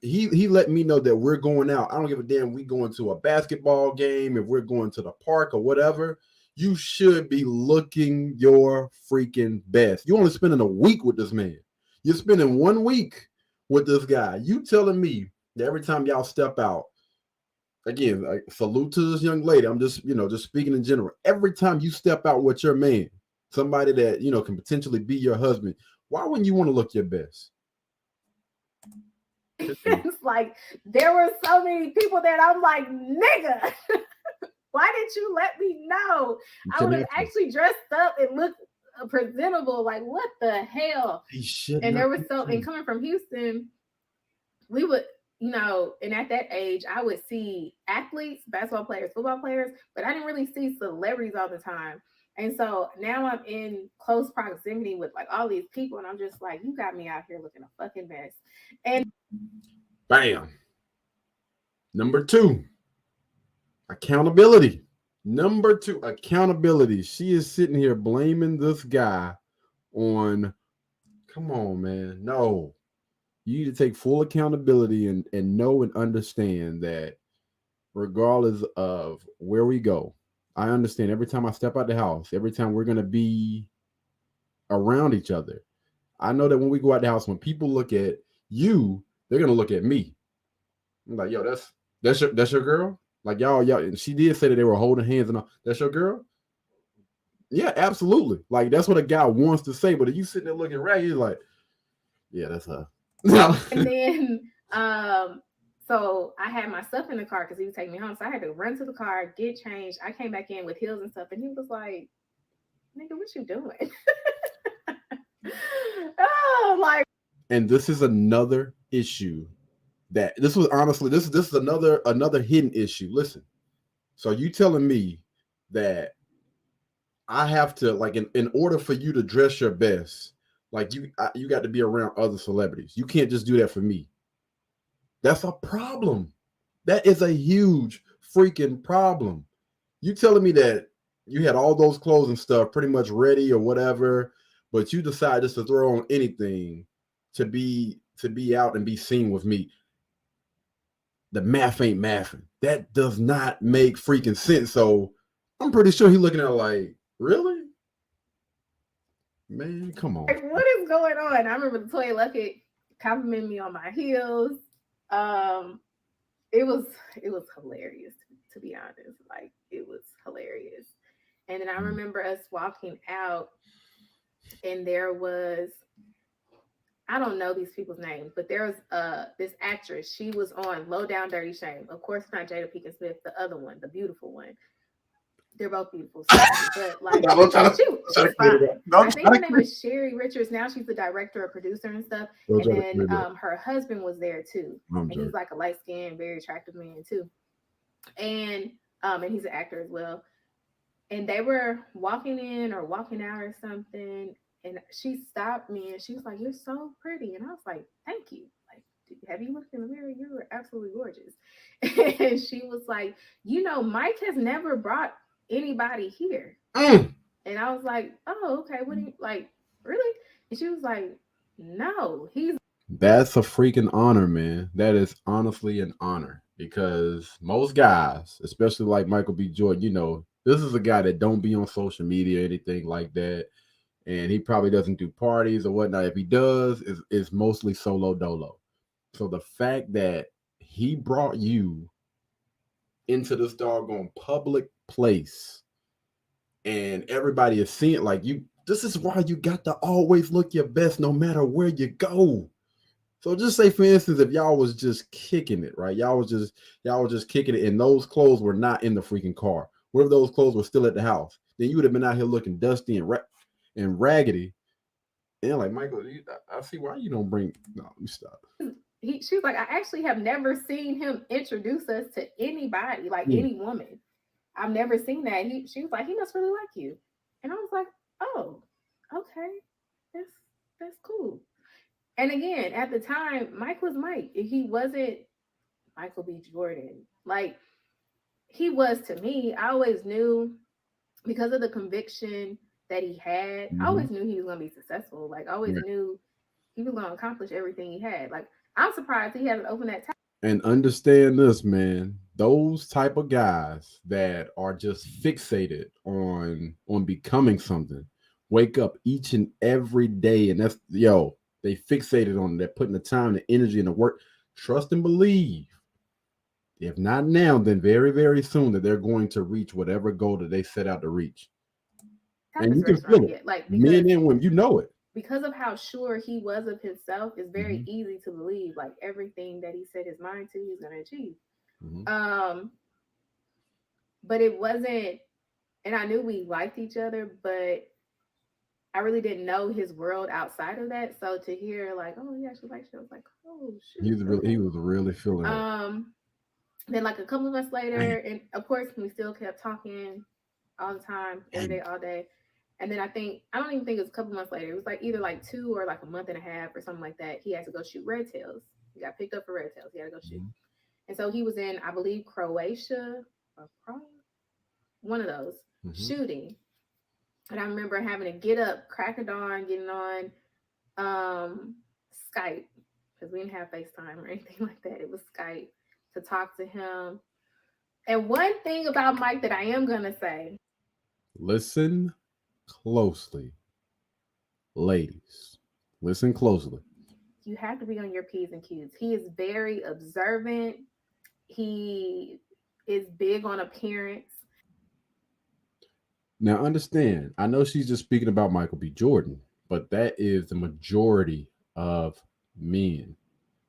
he let me know that we're going out, I don't give a damn. We going to a basketball game, if we're going to the park or whatever, you should be looking your freaking best. You're only spending a week with this man. You're spending 1 week with this guy. You telling me that every time y'all step out, again, salute to this young lady. I'm just speaking in general. Every time you step out with your man, somebody that, can potentially be your husband, why wouldn't you want to look your best? It's like, there were so many people that I'm like, nigga, why didn't you let me know? I would have actually dressed up and looked presentable. Like, what the hell? He should. And not there was be so, seen. and coming from Houston, we would, you know, and at that age, I would see athletes, basketball players, football players, but I didn't really see celebrities all the time. And so now I'm in close proximity with like all these people, and I'm just like, you got me out here looking a fucking mess. And Bam. Number 2, accountability. Number 2, accountability. She is sitting here blaming this guy on, come on, man. No. You need to take full accountability and know and understand that regardless of where we go, I understand every time I step out the house, every time we're going to be around each other, I know that when we go out the house, when people look at you, they're going to look at me. I'm like, yo, that's your girl? Like, y'all, and she did say that they were holding hands and all. That's your girl? Yeah, absolutely. Like, that's what a guy wants to say. But if you sitting there looking ragged, you're like, yeah, that's her. and then so I had my stuff in the car because he was taking me home. So I had to run to the car, get changed. I came back in with heels and stuff, and he was like, nigga, what you doing? Oh, like, and this is another issue that this was honestly, this is another hidden issue. Listen, so you telling me that I have to, like, in order for you to dress your best, like you got to be around other celebrities. You can't just do that for me. That's a problem. That is a huge freaking problem. You telling me that you had all those clothes and stuff pretty much ready or whatever, but you decide just to throw on anything to be out and be seen with me. The math ain't mathing. That does not make freaking sense. So I'm pretty sure he's looking at her like, really? Man, come on. like, what is going on? I remember Latoya Luckett complimenting me on my heels. It was hilarious, to be honest. Like, it was hilarious. And then I remember us walking out, and there was, I don't know these people's names, but there was this actress. She was on Low Down Dirty Shame. Of course, not Jada Pinkett Smith, the other one, the beautiful one. They're both beautiful, but like, she's fine. I think her name is Sherry Richards. Now she's the director or producer and stuff. And then her husband was there too, and he's like a light skinned, very attractive man too. And he's an actor as well. And they were walking in or walking out or something, and she stopped me and she was like, "You're so pretty," and I was like, "Thank you. Like, have you looked in the mirror? You were absolutely gorgeous." And she was like, "You know, Mike has never brought anybody here." And I was like, "Oh, okay. What do you like? Really?" And she was like, "No, he's." That's a freaking honor, man. That is honestly an honor, because most guys, especially like Michael B. Jordan, you know, this is a guy that don't be on social media or anything like that, and he probably doesn't do parties or whatnot. If he does, is mostly solo dolo. So the fact that he brought you into this doggone public place and everybody is seeing, like, you, this is why you got to always look your best no matter where you go. So just say, for instance, if y'all was just kicking it, right? Y'all was just kicking it, and those clothes were not in the freaking car. What if those clothes were still at the house? Then you would have been out here looking dusty and raggedy. And like, Michael, I see why you don't bring. No, let me stop. She was like, I actually have never seen him introduce us to anybody, like any woman. I've never seen that. She was like, he must really like you. And I was like, oh, okay. That's cool. And again, at the time, Mike was Mike. He wasn't Michael B. Jordan. Like, he was to me. I always knew, because of the conviction that he had, I always knew he was going to be successful. Like, I always knew he was going to accomplish everything he had. Like, I'm surprised he hasn't opened that. And understand this, man. Those type of guys that are just fixated on becoming something, wake up each and every day, and that's, yo, they fixated on it. They're putting the time, the energy, and the work. Trust and believe. If not now, then very, very soon, that they're going to reach whatever goal that they set out to reach. And you can feel it. Like, men and women, you know it. Because of how sure he was of himself, it's very easy to believe, like, everything that he set his mind to, he's going to achieve. But it wasn't, and I knew we liked each other, but I really didn't know his world outside of that. So to hear like, oh yeah, she likes you, I was like, oh shoot. He was really feeling it. Then like a couple of months later, and of course we still kept talking all the time, every day, all day. And then I don't even think it was a couple months later. It was like either like 2 or like a month and a half or something like that. He had to go shoot red tails. He got picked up for red tails. He had to go shoot. And so he was in, I believe, Croatia or Prague, one of those, shooting. And I remember having to get up, crack of dawn, getting on Skype, because we didn't have FaceTime or anything like that. It was Skype to talk to him. And one thing about Mike that I am going to say. Listen closely. Ladies, listen closely. You have to be on your P's and Q's. He is very observant. He is big on appearance. Now, understand, I know she's just speaking about Michael B. Jordan, but that is the majority of men.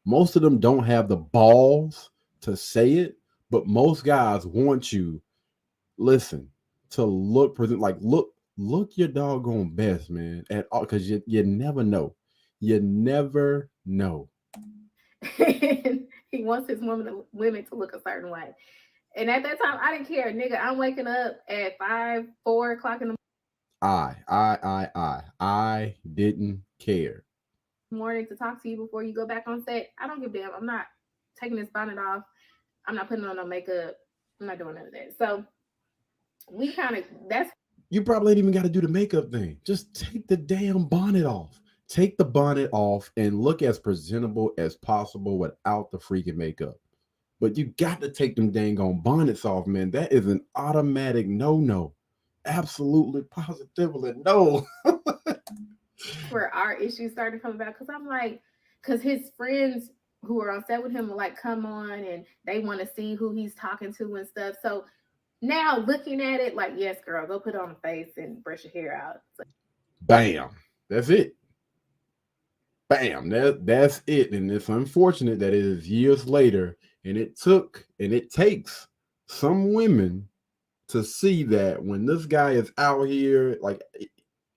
Most of them don't have the balls to say it, but most guys want you, listen, to look present, like look your doggone best, man, at all, because you never know. You never know. He wants his women to look a certain way. And at that time, I didn't care, nigga. I'm waking up at 4 o'clock in the I didn't care. morning to talk to you before you go back on set. I don't give a damn. I'm not taking this bonnet off. I'm not putting on no makeup. I'm not doing none of that. So we kind of, that's. You probably ain't even got to do the makeup thing. Just take the damn bonnet off. Take the bonnet off and look as presentable as possible without the freaking makeup. But you got to take them dang on bonnets off, man. That is an automatic no. Absolutely, positively no. Where our issues started coming back, because I'm like, because his friends who are on set with him will like come on and they want to see who he's talking to and stuff. So now looking at it, like, yes, girl, go put it on the face and brush your hair out. So, bam, that's it. Bam, that's it. And it's unfortunate that it is years later, and it takes some women to see that when this guy is out here, like,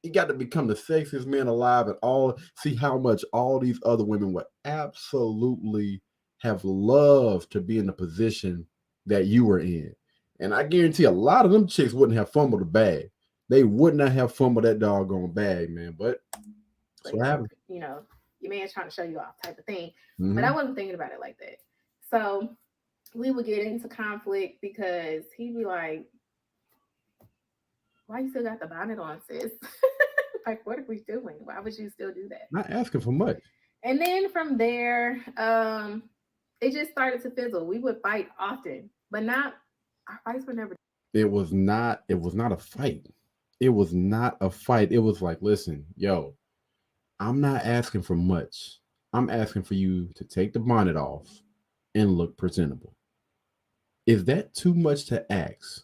he got to become the sexiest man alive, and see how much all these other women would absolutely have loved to be in the position that you were in. And I guarantee a lot of them chicks wouldn't have fumbled the bag. They would not have fumbled that doggone bag, man. But that's what happened. You know, your man's trying to show you off type of thing. But I wasn't thinking about it like that. So we would get into conflict because he'd be like, why you still got the bonnet on, sis? Like, what are we doing? Why would you still do that? Not asking for much. And then from there, it just started to fizzle. We would fight often, but our fights were never. It was not a fight. It was not a fight. It was like, listen, yo, I'm not asking for much. I'm asking for you to take the bonnet off and look presentable. Is that too much to ask?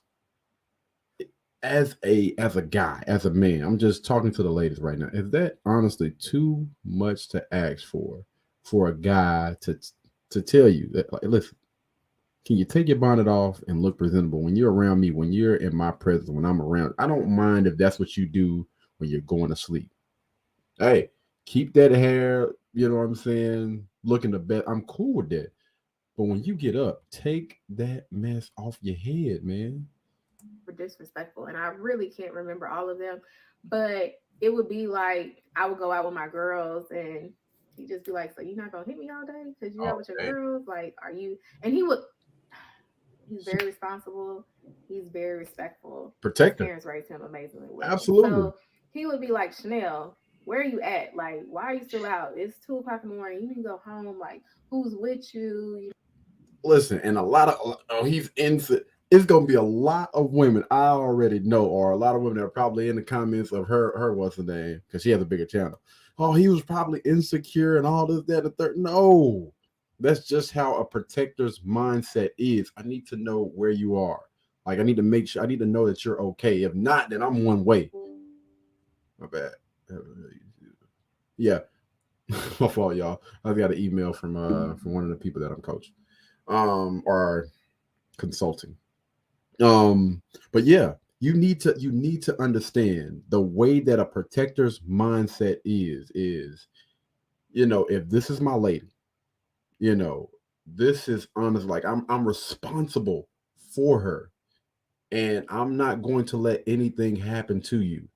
As a guy, as a man, I'm just talking to the ladies right now. Is that honestly too much to ask for a guy to tell you that, like, listen, can you take your bonnet off and look presentable when you're around me, when you're in my presence, when I'm around? I don't mind if that's what you do when you're going to sleep. Hey, keep that hair, you know what I'm saying, looking the best. I'm cool with that. But when you get up, take that mess off your head, man. Were disrespectful, and I really can't remember all of them, but it would be like I would go out with my girls and he'd just be like, so you're not gonna hit me all day because you're out with your girls? Like, are you? And he's very responsible, he's very respectful, Protector. His parents raised him amazingly well. Absolutely. So he would be like, Chanel, where are you at? Like, why are you still out? It's 2 o'clock in the morning, you need to go home. Like, who's with you? Listen, and a lot of he's into. It's gonna be a lot of women I already know, or a lot of women that are probably in the comments of her what's her name, because she has a bigger channel. Oh, he was probably insecure and all this, that, and third. No, that's just how a protector's mindset is. I need to know where you are. Like, I need to make sure. I need to know that you're okay. If not, then I'm one way. My bad. Yeah, my fault, y'all. I got an email from one of the people that I'm coaching, or consulting. But yeah, you need to understand the way that a protector's mindset is, if this is my lady, this is honest, like I'm responsible for her, and I'm not going to let anything happen to you,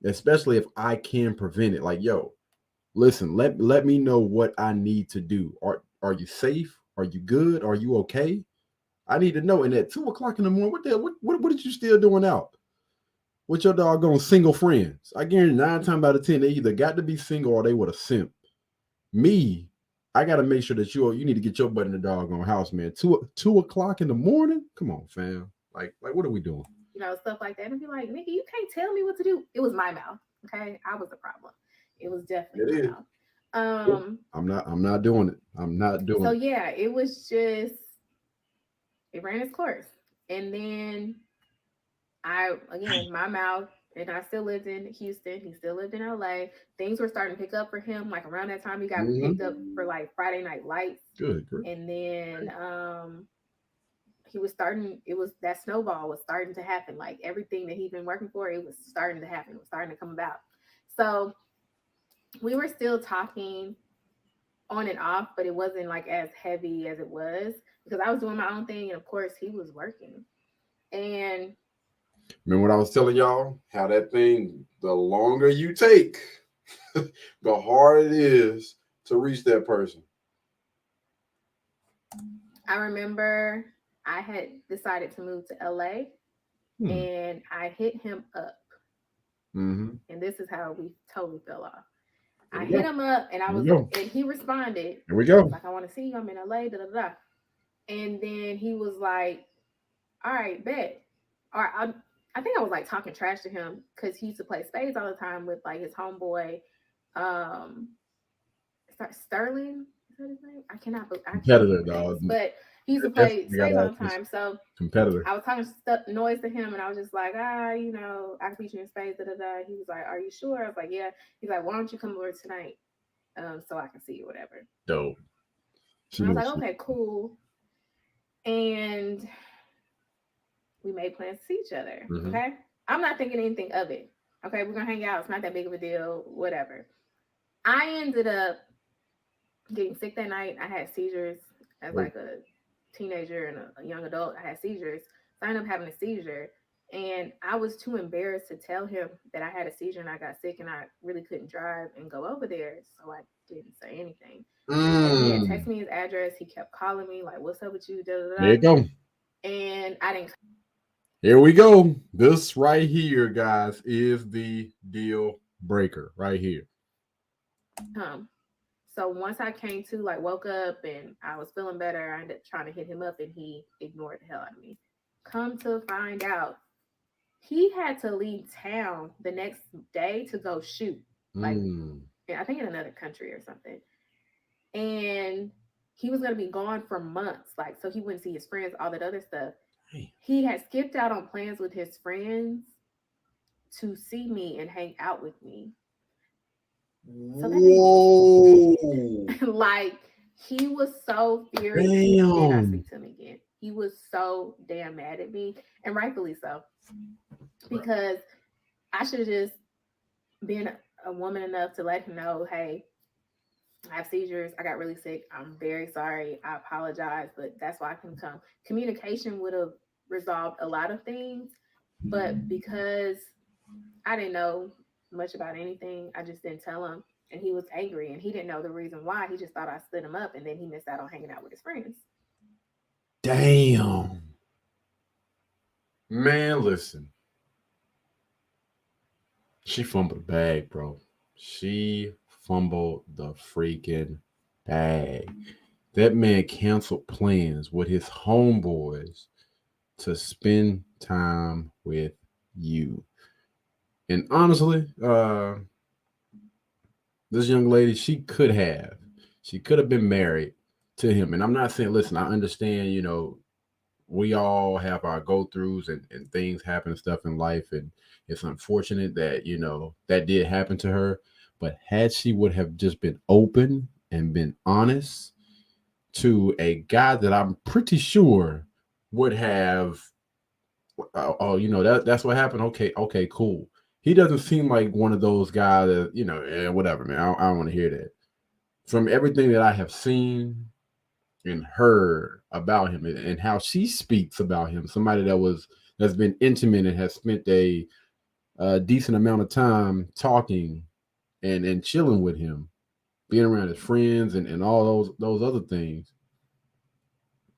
especially if I can prevent it. Like, yo, listen, let me know what I need to do. Are you safe? Are you good? Are you okay? I need to know. And at 2:00 in the morning, what did you still doing out with your doggone single friends? I guarantee 9 times out of 10, they either got to be single or they would have simp. Me, I got to make sure that you need to get your butt in the doggone house, man. 2:00 in the morning? Come on, fam. Like, what are we doing? Stuff like that. And be like, nigga, you can't tell me what to do. It was my mouth. Okay. I was the problem. It was definitely my mouth. I'm not doing it. I'm not doing it. So yeah, it was just, it ran its course. And then my mouth, and I still lived in Houston. He still lived in LA. Things were starting to pick up for him. Like around that time, he got picked up for like Friday Night Lights. Good. And then that snowball was starting to happen. Like everything that he'd been working for, it was starting to happen. It was starting to come about. So we were still talking on and off, but it wasn't like as heavy as it was because I was doing my own thing. And of course he was working. And remember what I was telling y'all? How that thing, the longer you take, the harder it is to reach that person. I remember I had decided to move to LA and I hit him up. And this is how we totally fell off. I hit him up and and he responded. Here we go. Like, I want to see you. I'm in LA, da da da. And then he was like, all right, bet. All right, I think I was like talking trash to him because he used to play spades all the time with like his homeboy, Sterling. Is that his name? I cannot believe. Competitor, dog. But he used to play spades all the time. So competitor. I was talking noise to him, and I was just like, I can beat you in spades. Da da da. He was like, are you sure? I was like, yeah. He's like, why don't you come over tonight, so I can see you, whatever. Dope. And I was like, okay, cool. And we made plans to see each other. Okay. I'm not thinking anything of it. Okay. We're going to hang out. It's not that big of a deal, whatever. I ended up getting sick that night. I had seizures as like a teenager and a young adult. I had seizures. So I ended up having a seizure. And I was too embarrassed to tell him that I had a seizure and I got sick and I really couldn't drive and go over there. So I didn't say anything. And he had texted me his address. He kept calling me like, what's up with you? Da, da, da. There you go. And I didn't. Here we go. This right here, guys, is the deal breaker right here. So once I came to, like, woke up and I was feeling better, I ended up trying to hit him up and he ignored the hell out of me. Come to find out, he had to leave town the next day to go shoot. Like, I think in another country or something. And he was going to be gone for months. Like, so he wouldn't see his friends, all that other stuff. He had skipped out on plans with his friends to see me and hang out with me. So whoa! Like, he was so furious. He did not speak to him again. He was so damn mad at me, and rightfully so, because I should have just been a woman enough to let him know, hey, I have seizures. I got really sick. I'm very sorry. I apologize, but that's why I can come. Communication would have resolved a lot of things, but because I didn't know much about anything, I just didn't tell him, and he was angry, and he didn't know the reason why. He just thought I split him up, and then he missed out on hanging out with his friends. Damn. Man, listen. She fumbled the bag, bro. She fumbled the freaking bag. That man canceled plans with his homeboys to spend time with you. And honestly, this young lady, she could have been married to him. And I'm not saying, listen, I understand, we all have our go-throughs and things happen, stuff in life. And it's unfortunate that, that did happen to her. But had she would have just been open and been honest to a guy that I'm pretty sure would have oh, that's what happened. Okay, cool. He doesn't seem like one of those guys that, whatever, man. I don't want to hear that. From everything that I have seen and heard about him and how she speaks about him, somebody that's been intimate and has spent a decent amount of time talking and chilling with him, being around his friends and all those other things.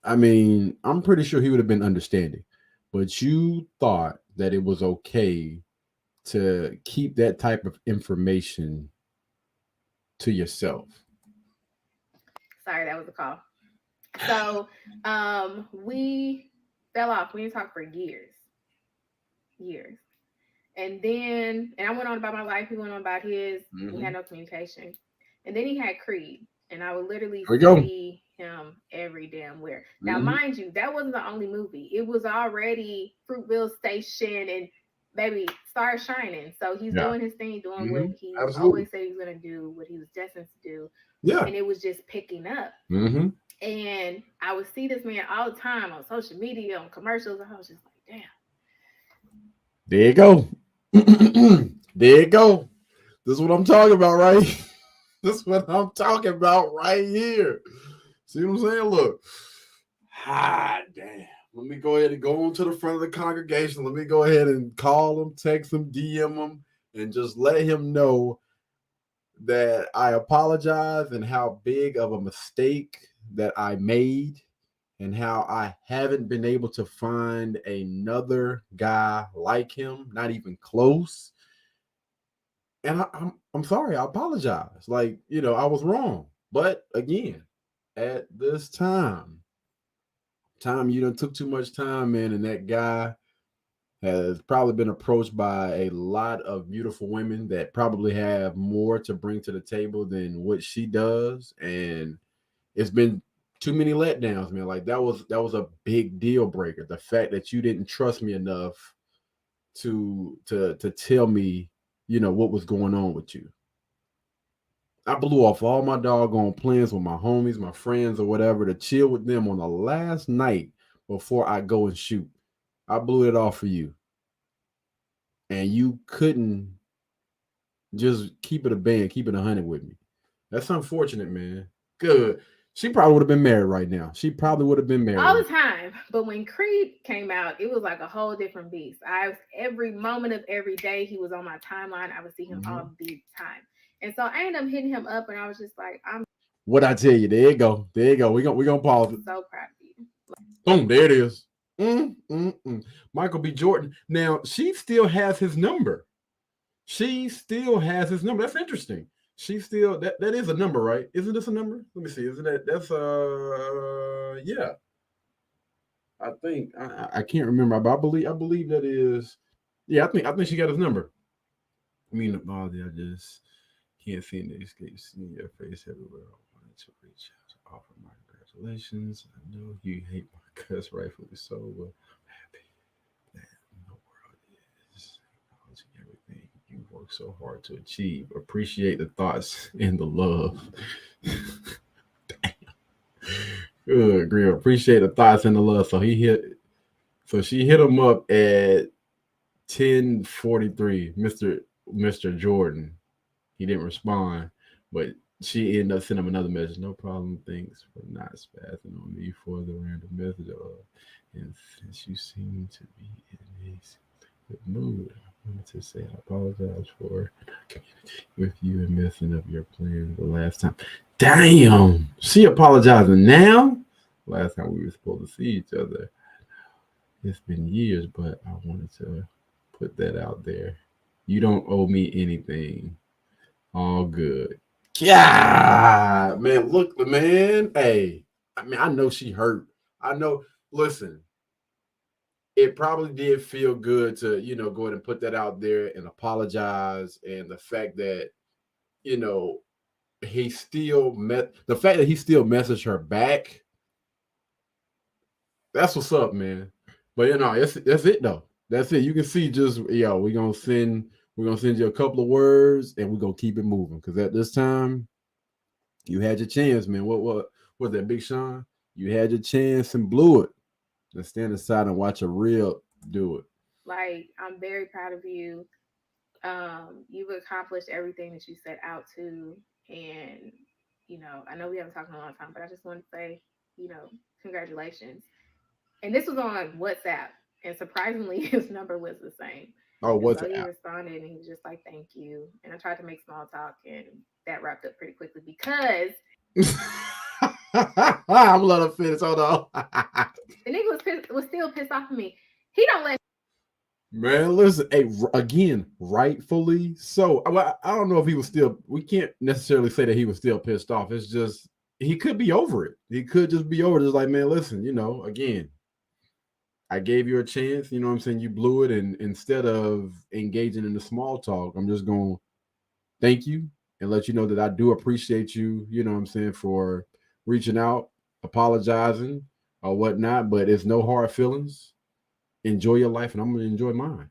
I mean, I'm pretty sure he would have been understanding, but you thought that it was okay to keep that type of information to yourself. Sorry, that was a call. So we fell off. We didn't talk for years. And then I went on about my life. He went on about his. We had no communication. And then he had Creed. And I would literally see him every damn where. Now, mind you, that wasn't the only movie. It was already Fruitville Station and baby Star Shining. So he's doing his thing, doing what he always said he was going to do, what he was destined to do. Yeah. And it was just picking up. And I would see this man all the time on social media, on commercials. And I was just like, damn. There you go. There you go. This is what I'm talking about, right? This is what I'm talking about right here. See what I'm saying? Look. Damn. Let me go ahead and go on to the front of the congregation. Let me go ahead and call him, text him, DM him, and just let him know that I apologize and how big of a mistake that I made and how I haven't been able to find another guy like him, not even close. And I'm sorry, I apologize. Like, I was wrong. But again, at this time, you done took too much time, man, and that guy has probably been approached by a lot of beautiful women that probably have more to bring to the table than what she does. And it's been too many letdowns, man. Like that was a big deal breaker. The fact that you didn't trust me enough to tell me, what was going on with you. I blew off all my doggone plans with my homies, my friends, or whatever to chill with them on the last night before I go and shoot. I blew it off for you. And you couldn't just keep it a band, keep it 100 with me. That's unfortunate, man. Good. She probably would have been married right now. She probably would have been married. All the time. But when Creed came out, it was like a whole different beast. Every moment of every day, he was on my timeline. I would see him all the time. And so I ended up hitting him up and I was just like, what I tell you, there you go. We're gonna pause it. So proud of you. Boom, there it is. Michael B. Jordan. Now, she still has his number. That's interesting. She still that is a number, right? Isn't this a number? Let me see. Isn't that's yeah. I think I can't remember, but I believe that is I think she got his number. I mean, I just can't seem to escape seeing your face everywhere. I wanted to reach out to offer my congratulations. I know you hate my cuss, rightfully so, but I'm happy that the world is acknowledging everything you worked so hard to achieve. Appreciate the thoughts and the love. Good, Green. Appreciate the thoughts and the love. So she hit him up at 10:43, Mr. Jordan. He didn't respond, but she ended up sending him another message. No problem. Thanks for not spazzing on me for the random message. And since you seem to be in a good mood, I wanted to say I apologize for not communicating with you and messing up your plans the last time. Damn, she apologizing now? Last time we were supposed to see each other. It's been years, but I wanted to put that out there. You don't owe me anything. All good. Yeah, man, look, man. Hey, I mean, I know she hurt. I know, listen, it probably did feel good to, go ahead and put that out there and apologize. And the fact that, he still messaged her back. That's what's up, man. But that's it though. That's it. You can see just we're gonna send you a couple of words and we're gonna keep it moving. Cause at this time, you had your chance, man. What was that, Big Sean? You had your chance and blew it. Let's stand aside and watch a real Do it. Like, I'm very proud of you. You've accomplished everything that you set out to. And, I know we haven't talked in a long time, but I just want to say, congratulations. And this was on WhatsApp. And surprisingly, his number was the same. Oh, And what's so he that? responded and he was just like, thank you. And I tried to make small talk and that wrapped up pretty quickly because I'm a little finish. Hold on. the nigga was still pissed off at me. He don't let Man, listen, hey, again, rightfully so. I don't know if he was still, we can't necessarily say that he was still pissed off. It's just, he could be over it. He could just be over it. It's like, man, listen, again, I gave you a chance, you know what I'm saying? You blew it. And instead of engaging in the small talk, I'm just going to thank you and let you know that I do appreciate you, you know what I'm saying, for reaching out, apologizing or whatnot, but it's no hard feelings. Enjoy your life and I'm going to enjoy mine.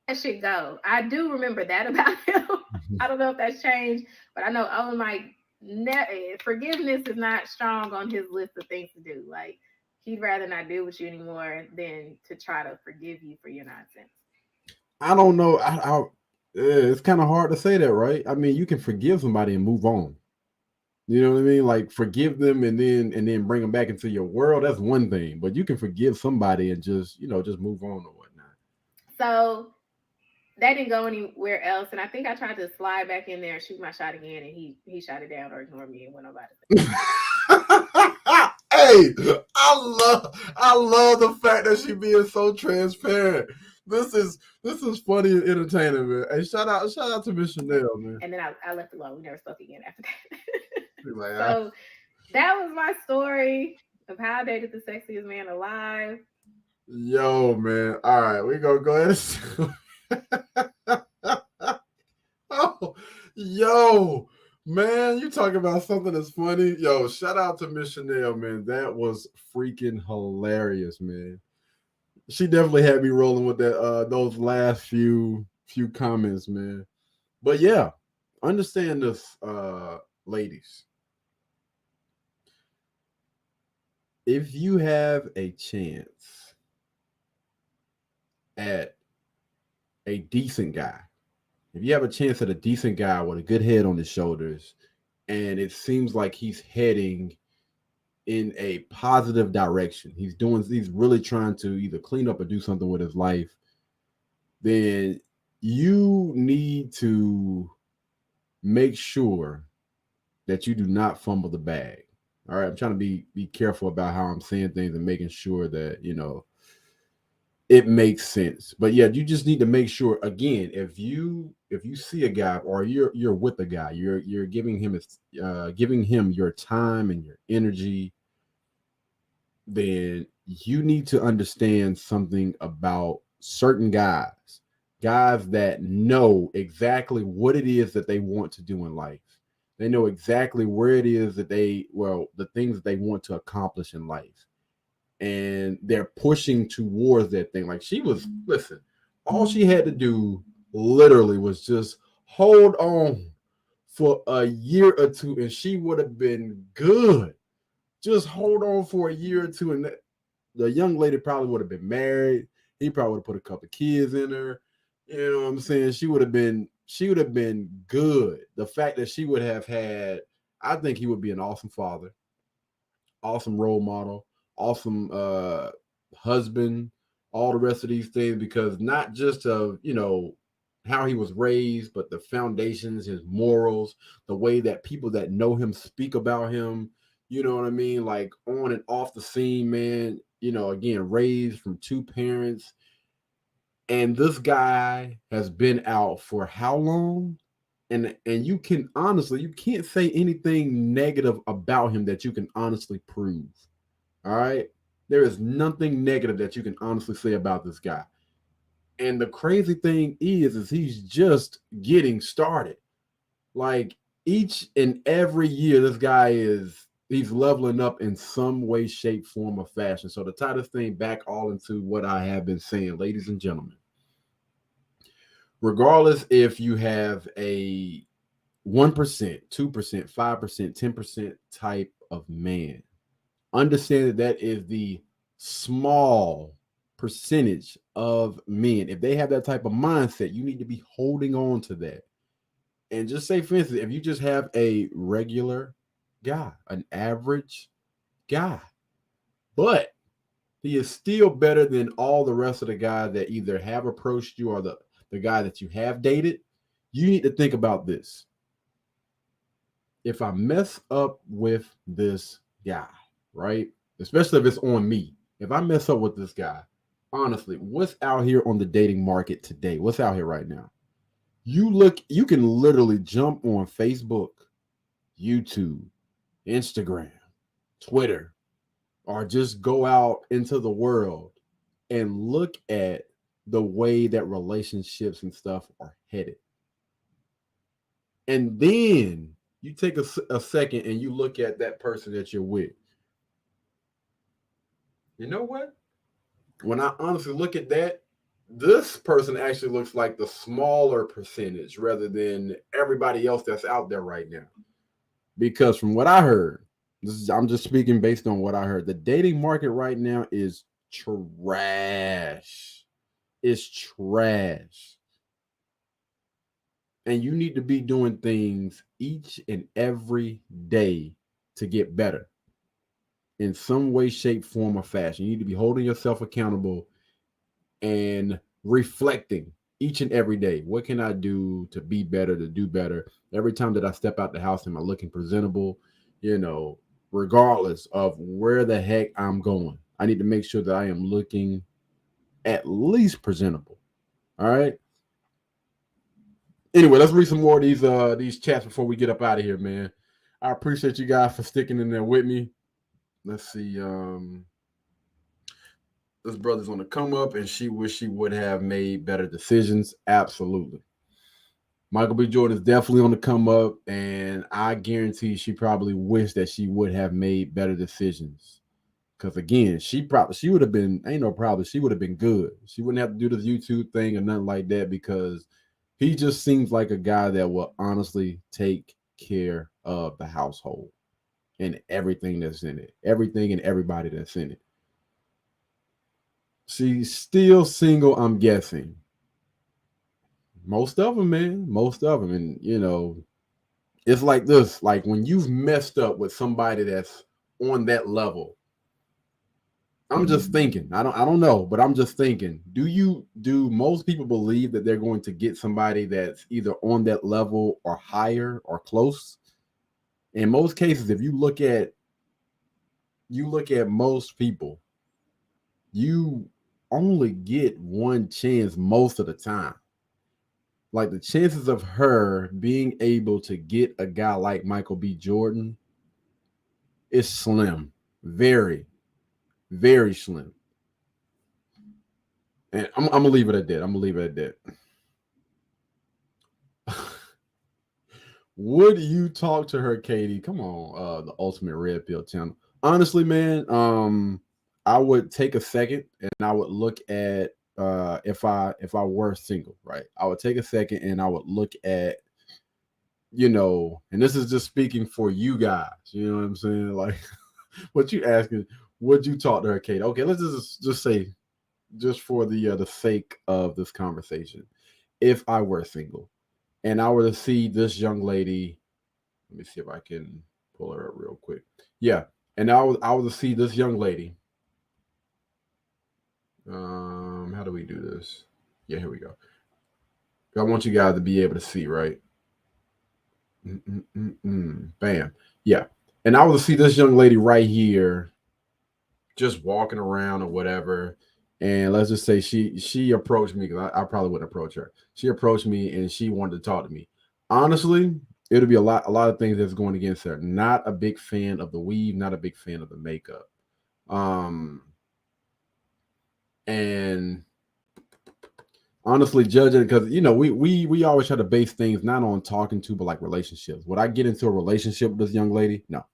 that shit go. I do remember that about him. I don't know if that's changed, but I know Owen, like, forgiveness is not strong on his list of things to do. Like, he'd rather not deal with you anymore than to try to forgive you for your nonsense. I don't know. It's kind of hard to say that, right? I mean, you can forgive somebody and move on. You know what I mean? Like, forgive them and then bring them back into your world. That's one thing, but you can forgive somebody and just move on or whatnot. So that didn't go anywhere else, and I think I tried to slide back in there and shoot my shot again, and he shot it down or ignored me and went about it. Hey, I love the fact that she being so transparent. This is funny and entertaining, man. Hey, shout out to Miss Chanel, man. And then I left alone. We never spoke again after that. Like, So that was my story of how I dated the sexiest man alive. Yo, man. All right, we gonna go ahead and oh, yo, man, you talking about something that's funny. Yo, shout out to Miss Chanel, man. That was freaking hilarious, man. She definitely had me rolling with that those last few comments, man. But yeah, understand this, ladies. If you have a chance at a decent guy, if you have a chance at a decent guy with a good head on his shoulders, and it seems like he's heading in a positive direction, he's really trying to either clean up or do something with his life, then you need to make sure that you do not fumble the bag. All right, I'm trying to be careful about how I'm saying things and making sure that it makes sense. But yeah, you just need to make sure, again, if you see a guy or you're with a guy, you're giving him your time and your energy, then you need to understand something about certain guys that know exactly what it is that they want to do in life. They know exactly where it is that the things that they want to accomplish in life. And they're pushing towards that thing. Like, listen, all she had to do literally was just hold on for a year or two and she would have been good. Just hold on for a year or two and the young lady probably would have been married. He probably would have put a couple of kids in her. You know what I'm saying? She would have been good. The fact that she would have had, I think he would be an awesome father, awesome role model, awesome husband, all the rest of these things, because not just of how he was raised, but the foundations, his morals, the way that people that know him speak about him, you know what I mean, like on and off the scene, man. Again, raised from two parents, and this guy has been out for how long? And you can honestly, you can't say anything negative about him that you can honestly prove. All right. There is nothing negative that you can honestly say about this guy. And the crazy thing is he's just getting started. Like, each and every year, this guy he's leveling up in some way, shape, form, or fashion. So to tie this thing back all into what I have been saying, ladies and gentlemen, regardless if you have a 1%, 2%, 5%, 10% type of man, understand that is the small percentage of men, if they have that type of mindset, you need to be holding on to that. And just say, for instance, if you just have a regular guy, an average guy, but he is still better than all the rest of the guys that either have approached you or the guy that you have dated, you need to think about this. If I mess up with this guy, right? Especially if it's on me. If I mess up with this guy, honestly, what's out here on the dating market today? What's out here right now? You can literally jump on Facebook, YouTube, Instagram, Twitter, or just go out into the world and look at the way that relationships and stuff are headed. And then you take a second and you look at that person that you're with. You know what? When I honestly look at that, this person actually looks like the smaller percentage rather than everybody else that's out there right now. Because from what I heard, I'm just speaking based on what I heard, the dating market right now is trash. It's trash. And you need to be doing things each and every day to get better in some way, shape, form, or fashion. You need to be holding yourself accountable and reflecting each and every day. What can I do to be better, to do better? Every time that I step out the house, am I looking presentable? You know, regardless of where the heck I'm going, I need to make sure that I am looking at least presentable. All right. Anyway, let's read some more of these chats before we get up out of here, man. I appreciate you guys for sticking in there with me. Let's see. This brother's on the come up, and she wish she would have made better decisions. Absolutely. Michael B. Jordan is definitely on the come up, and I guarantee she probably wished that she would have made better decisions. Because again, she would have been, ain't no problem. She would have been good. She wouldn't have to do this YouTube thing or nothing like that, because he just seems like a guy that will honestly take care of the household and everything that's in it, everything and everybody that's in it. She's still single, I'm guessing. Most of them, man. Most of them. And, you know, it's like this. Like when you've messed up with somebody that's on that level, I'm just thinking, I don't know, but I'm just thinking, do most people believe that they're going to get somebody that's either on that level or higher or close? In most cases, if you look at most people, you only get one chance most of the time. Like the chances of her being able to get a guy like Michael B. Jordan is slim. Very, very slim. And I'm gonna leave it at that. Would you talk to her, Katie? Come on, the Ultimate Red Pill channel. Honestly, man, I would take a second and I would look at if I were single, right? I would take a second and I would look at, you know, and this is just speaking for you guys. You know what I'm saying? Like, what you asking? Would you talk to her, Katie? Okay, let's just say, just for the sake of this conversation, if I were single and I were to see this young lady, let me see if I can pull her up real quick. Yeah, and I was to see this young lady. How do we do this? Yeah, here we go. I want you guys to be able to see, right? Bam. Yeah. And I was to see this young lady right here just walking around or whatever. And let's just say she approached me, because I probably wouldn't approach her. She approached me and she wanted to talk to me. Honestly, it'll be a lot of things that's going against her. Not a big fan of the weave, not a big fan of the makeup. And honestly, judging, because you know, we always try to base things not on talking to, but like relationships. Would I get into a relationship with this young lady? No.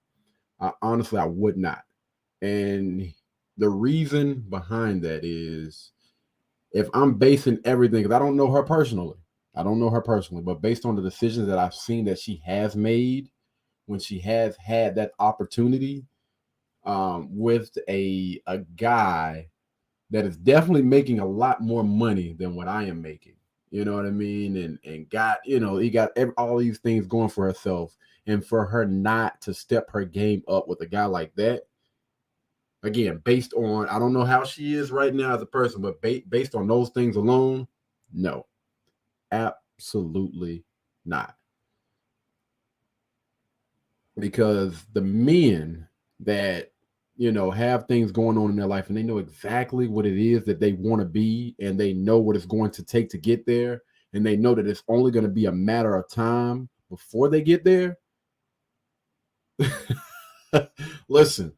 Honestly, I would not. And the reason behind that is, if I'm basing everything, because I don't know her personally, but based on the decisions that I've seen that she has made when she has had that opportunity with a guy that is definitely making a lot more money than what I am making. You know what I mean? And got, he got all these things going for herself. And for her not to step her game up with a guy like that, again, based on, I don't know how she is right now as a person, but based on those things alone, no, absolutely not. Because the men that, have things going on in their life and they know exactly what it is that they want to be, and they know what it's going to take to get there, and they know that it's only going to be a matter of time before they get there. Listen,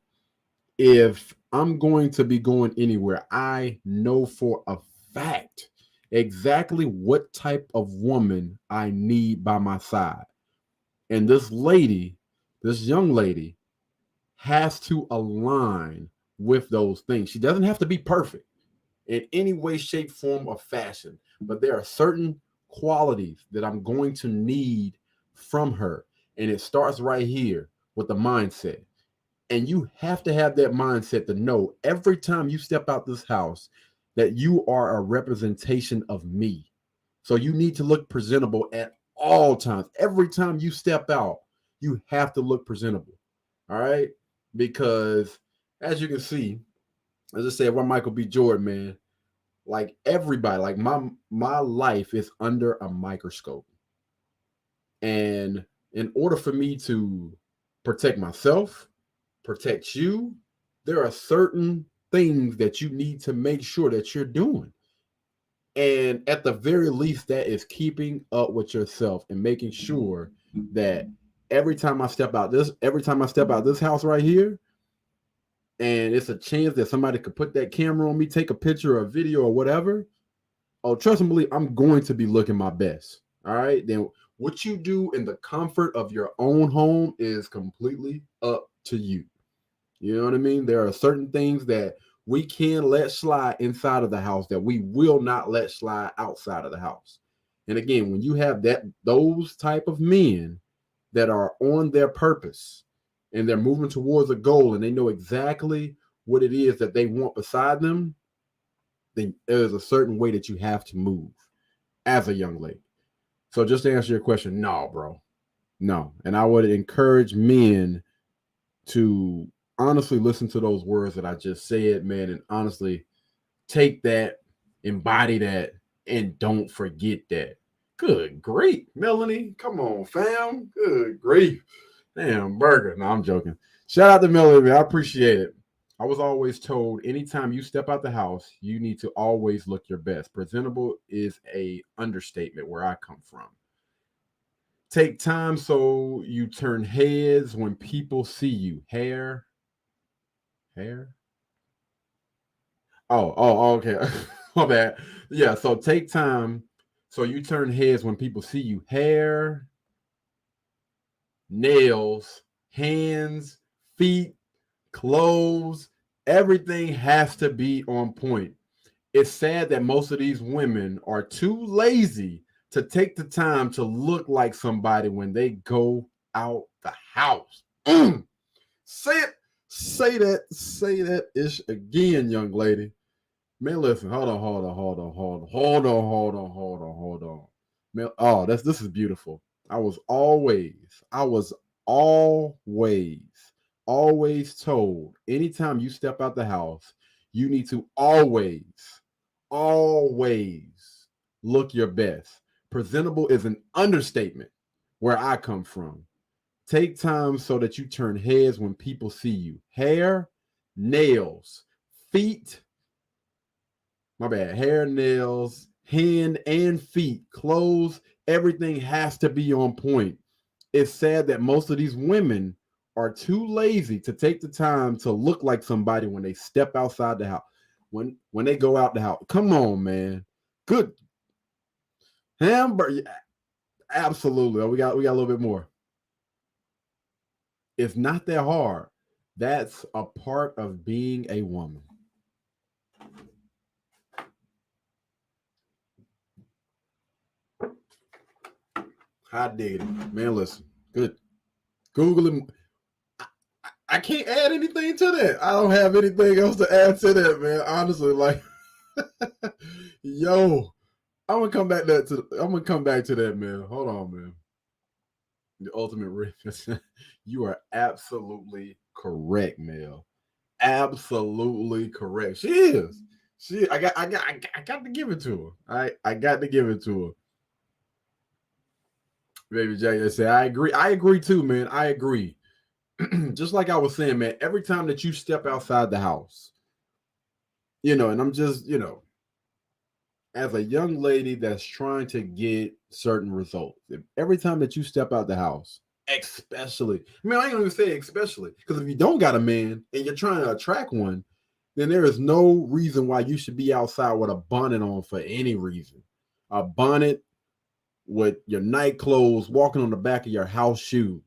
if I'm going to be going anywhere, I know for a fact exactly what type of woman I need by my side. And this young lady, has to align with those things. She doesn't have to be perfect in any way, shape, form, or fashion, but there are certain qualities that I'm going to need from her. And it starts right here with the mindset. And you have to have that mindset to know every time you step out this house that you are a representation of me. So you need to look presentable at all times. Every time you step out, you have to look presentable. All right. Because as you can see, as I said, we're Michael B. Jordan, man. Like everybody, like my life is under a microscope. And in order for me to protect myself, protect you, there are certain things that you need to make sure that you're doing. And at the very least, that is keeping up with yourself and making sure that every time I step out this house right here, and it's a chance that somebody could put that camera on me, take a picture or a video or whatever, oh, trust and believe, I'm going to be looking my best. All right. Then what you do in the comfort of your own home is completely up to you. You know what I mean? There are certain things that we can let slide inside of the house that we will not let slide outside of the house. And again, when you have those type of men that are on their purpose and they're moving towards a goal and they know exactly what it is that they want beside them, then there's a certain way that you have to move as a young lady. So just to answer your question, no, bro. No. And I would encourage men to honestly listen to those words that I just said, man, and honestly take that, embody that, and don't forget that. Good grief, Melanie. Come on, fam. Good grief. Damn, burger. No, I'm joking. Shout out to Melanie, man. I appreciate it. I was always told anytime you step out the house, you need to always look your best. Presentable is a understatement where I come from. Take time so you turn heads when people see you. Hair. Oh, okay. My bad. Yeah, so take time so you turn heads when people see you. Hair, nails, hands, feet, clothes, everything has to be on point. It's sad that most of these women are too lazy to take the time to look like somebody when they go out the house. Say that ish again, young lady. Man, listen, hold on. Man, oh, this is beautiful. I was always told anytime you step out the house, you need to always look your best. Presentable is an understatement where I come from. Take time so that you turn heads when people see you. Hair, nails, feet, hair, nails, hand and feet, clothes, everything has to be on point. It's sad that most of these women are too lazy to take the time to look like somebody when they step outside the house. When they go out the house. Come on, man. Good. Hamburger. Absolutely. We got a little bit more. It's not that hard. That's a part of being a woman. I dig it. Man, listen. Good. Google it. I can't add anything to that. I don't have anything else to add to that, man. Honestly, like, yo, I'm gonna come back to that, man. Hold on, man. The ultimate riff. You are absolutely correct, Mel. Absolutely correct. She is. I got to give it to her. I got to give it to her. Baby Jack, they say I agree. I agree too, man. I agree. Just like I was saying, man, every time that you step outside the house, and I'm just, as a young lady that's trying to get certain results, every time that you step out the house, especially, I ain't gonna even say especially, because if you don't got a man and you're trying to attract one, then there is no reason why you should be outside with a bonnet on for any reason. A bonnet with your night clothes, walking on the back of your house shoes.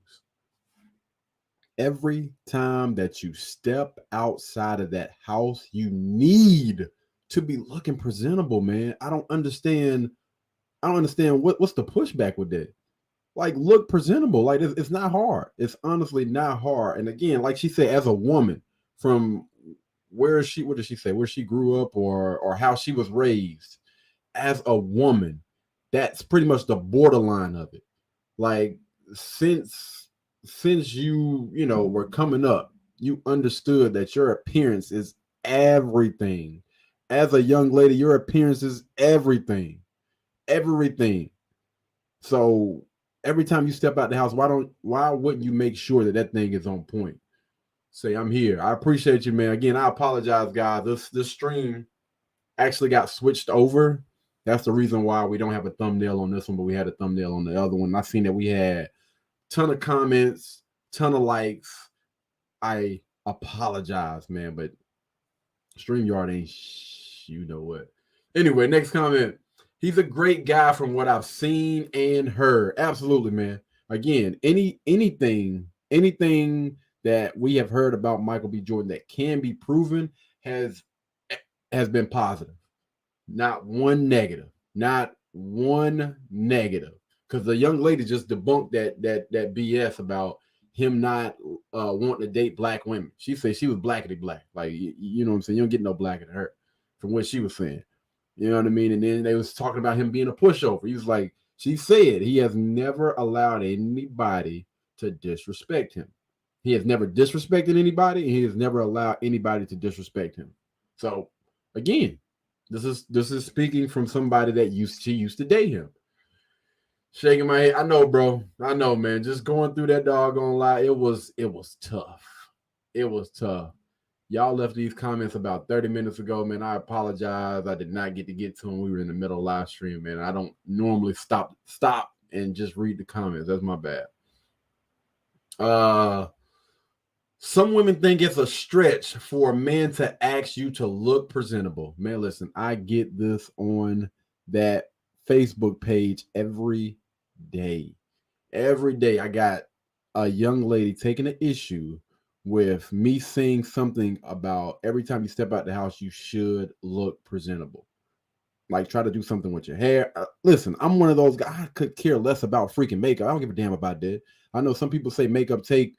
Every time that you step outside of that house, you need to be looking presentable, man. I don't understand what's the pushback with that. Like, look presentable. Like, it's not hard. It's honestly not hard. And again, like she said, as a woman, from what did she say, where she grew up or how she was raised, as a woman, that's pretty much the borderline of it. Like, since you were coming up, you understood that your appearance is everything. As a young lady, your appearance is everything. So every time you step out the house, why wouldn't you make sure that thing is on point? Say, I'm here. I appreciate you, man. Again, I apologize, guys. This stream actually got switched over. That's the reason why we don't have a thumbnail on this one, but we had a thumbnail on the other one. I seen that we had ton of comments, ton of likes. I apologize, man, but StreamYard ain't you know what. Anyway, next comment. He's a great guy from what I've seen and heard. Absolutely, man. Again, anything that we have heard about Michael B. Jordan that can be proven has been positive. Not one negative. Because the young lady just debunked that BS about him not wanting to date black women. She said she was blackity black. Like, you know what I'm saying? You don't get no blacker than her from what she was saying. You know what I mean? And then they was talking about him being a pushover. He was like, she said he has never allowed anybody to disrespect him. He has never disrespected anybody, and he has never allowed anybody to disrespect him. So again, this is speaking from somebody that she used to date him. Shaking my head. I know, bro. I know, man. Just going through that doggone lie, it was tough. It was tough. Y'all left these comments about 30 minutes ago, man. I apologize. I did not get to them. We were in the middle of live stream, man. I don't normally stop and just read the comments. That's my bad. Some women think it's a stretch for a man to ask you to look presentable. Man, listen, I get this on that Facebook page every day. Every day I got a young lady taking an issue with me saying something about every time you step out the house, you should look presentable. Like, try to do something with your hair. Listen, I'm one of those guys. I could care less about freaking makeup. I don't give a damn about that. I know some people say makeup take,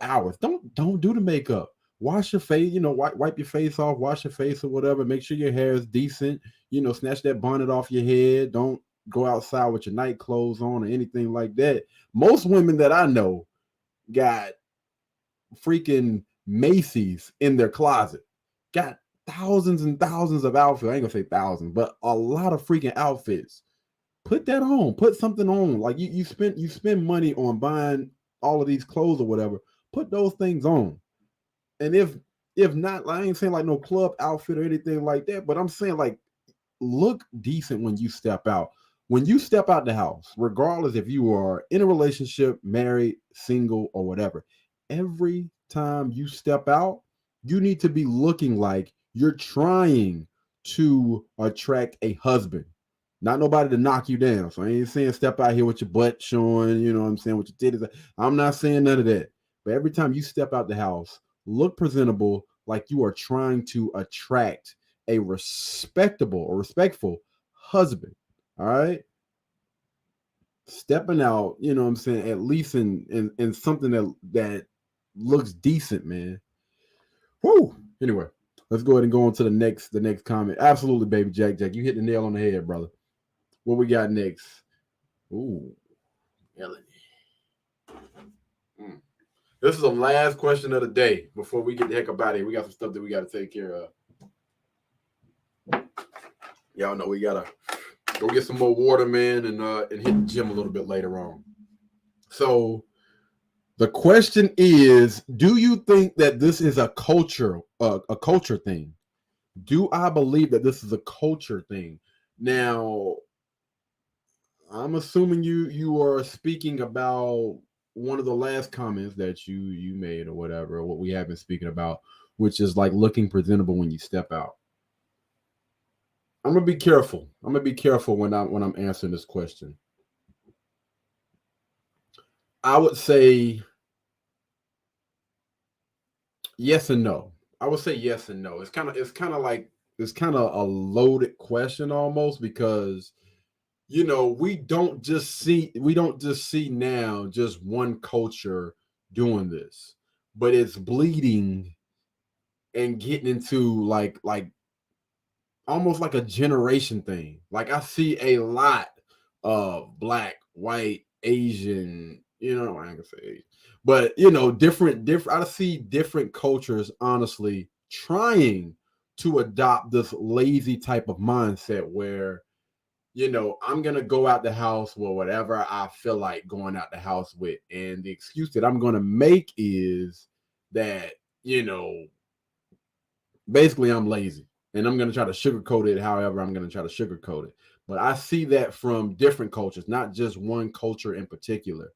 hours. Don't do the makeup. Wash your face, wipe your face off, wash your face or whatever. Make sure your hair is decent. Snatch that bonnet off your head. Don't go outside with your night clothes on or anything like that. Most women that I know got freaking Macy's in their closet. Got thousands and thousands of outfits. I ain't gonna say thousands, but a lot of freaking outfits. Put that on. Put something on. Like, you spend money on buying all of these clothes or whatever. Put those things on. And if not, I ain't saying like no club outfit or anything like that, but I'm saying, like, look decent when you step out. When you step out the house, regardless if you are in a relationship, married, single, or whatever, every time you step out, you need to be looking like you're trying to attract a husband. Not nobody to knock you down. So I ain't saying step out here with your butt showing, you know what I'm saying, with your titties. I'm not saying none of that. But every time you step out the house, look presentable, like you are trying to attract a respectable or respectful husband. All right. Stepping out, you know what I'm saying, at least in something that looks decent, man. Woo. Anyway, let's go ahead and go on to the next comment. Absolutely, baby Jack. You hit the nail on the head, brother. What we got next? Ooh, Melanie. This is the last question of the day before we get the heck up out of here. We got some stuff that we got to take care of. Y'all know we gotta go get some more water, man, and hit the gym a little bit later on. So the question is, do you think that this is a culture thing? Do I believe that this is a culture thing? Now, I'm assuming you are speaking about one of the last comments that you made or whatever, or what we have been speaking about, which is like looking presentable when you step out. I'm gonna be careful. I'm gonna be careful when I'm answering this question. I would say yes and no. I would say yes and no. It's kind of a loaded question almost, because we don't just see now just one culture doing this, but it's bleeding and getting into like almost like a generation thing. Like I see a lot of Black, white, Asian, I ain't gonna say Asian, but different. I see different cultures honestly trying to adopt this lazy type of mindset where I'm going to go out the house with whatever I feel like going out the house with. And the excuse that I'm going to make is that, basically I'm lazy and I'm going to try to sugarcoat it however I'm going to try to sugarcoat it. But I see that from different cultures, not just one culture in particular.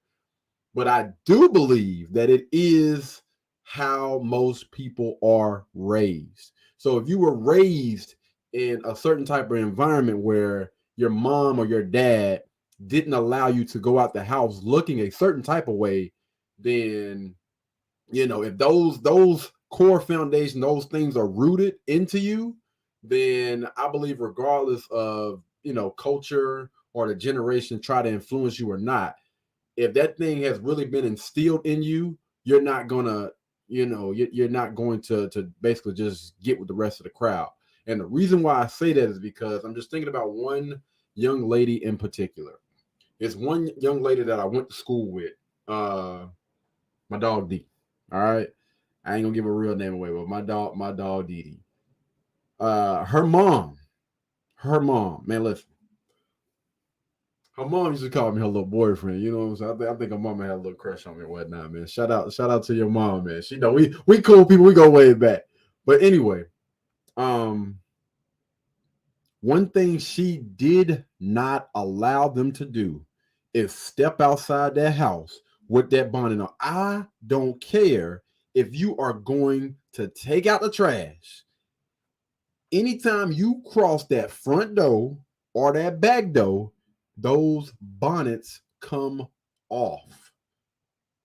But I do believe that it is how most people are raised. So if you were raised in a certain type of environment where your mom or your dad didn't allow you to go out the house looking a certain type of way, then if those core foundation, those things are rooted into you, then I believe regardless of culture or the generation try to influence you or not, if that thing has really been instilled in you, you're not gonna you're not going to basically just get with the rest of the crowd. And the reason why I say that is because I'm just thinking about one young lady in particular. It's one young lady that I went to school with, my dog D. All right, I ain't gonna give her real name away, but my dog Dee Dee. Her mom, man, listen. Her mom used to call me her little boyfriend. You know what I'm saying? I think her mama had a little crush on me and whatnot, man. Shout out to your mom, man. She know we cool people. We go way back. But anyway, one thing she did not allow them to do is step outside that house with that bonnet on. I don't care if you are going to take out the trash. Anytime you cross that front door or that back door, those bonnets come off.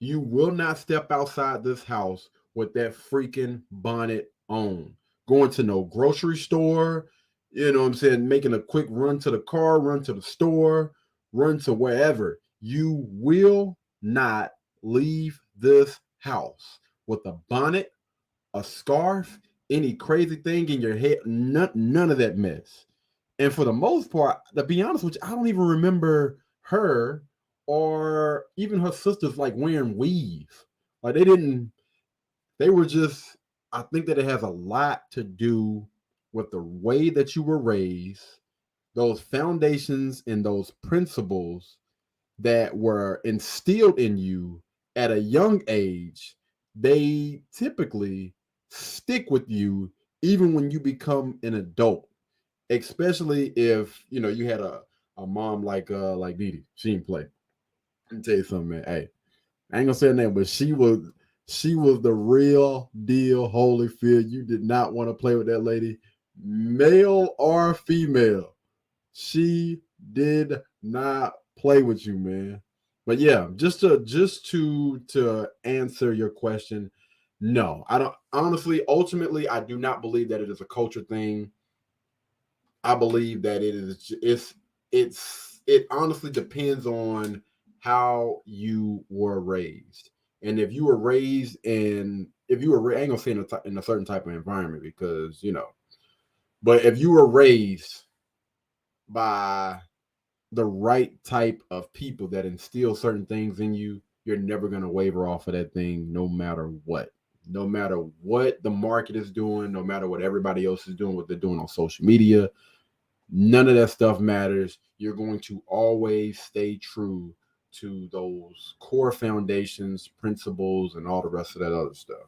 You will not step outside this house with that freaking bonnet on. Going to no grocery store, you know what I'm saying, making a quick run to the car, run to the store, run to wherever. You will not leave this house with a bonnet, a scarf, any crazy thing in your head, none of that mess. And for the most part, to be honest with you, I don't even remember her or even her sisters like wearing weave. Like they were just, I think that it has a lot to do with the way that you were raised, those foundations and those principles that were instilled in you at a young age. They typically stick with you even when you become an adult, especially if you had a mom like Dee Dee. She didn't play. Let me tell you something, man. Hey, I ain't gonna say her name, but she was the real deal Holyfield. You did not want to play with that lady, male or female. She did not play with you, man. But yeah, just to answer your question, no, I don't. Honestly, ultimately, I do not believe that it is a culture thing. I believe that it honestly depends on how you were raised. And if you were raised in, I ain't gonna say in a certain type of environment because, but if you were raised by the right type of people that instill certain things in you, you're never going to waver off of that thing no matter what. No matter what the market is doing, no matter what everybody else is doing, what they're doing on social media, none of that stuff matters. You're going to always stay true to those core foundations, principles, and all the rest of that other stuff.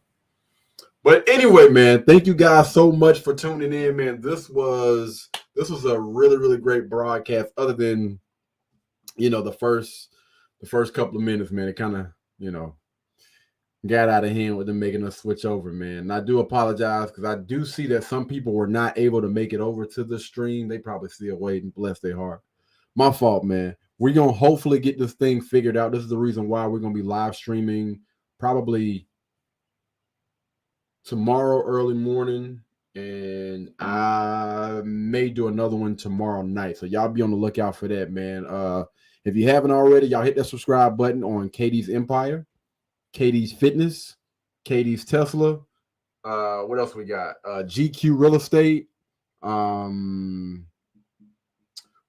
But anyway, man, thank you guys so much for tuning in, man. This was a really, really great broadcast. Other than, the first couple of minutes, man, it kind of, got out of hand with them making us switch over, man. And I do apologize because I do see that some people were not able to make it over to the stream. They probably still waiting, bless their heart. My fault, man. We're going to hopefully get this thing figured out. This is the reason why we're going to be live streaming probably tomorrow early morning, and I may do another one tomorrow night. So y'all be on the lookout for that, man. If you haven't already, y'all hit that subscribe button on KD's Empire, KD's Fitness, KD's Tesla. What else we got? GQ Real Estate.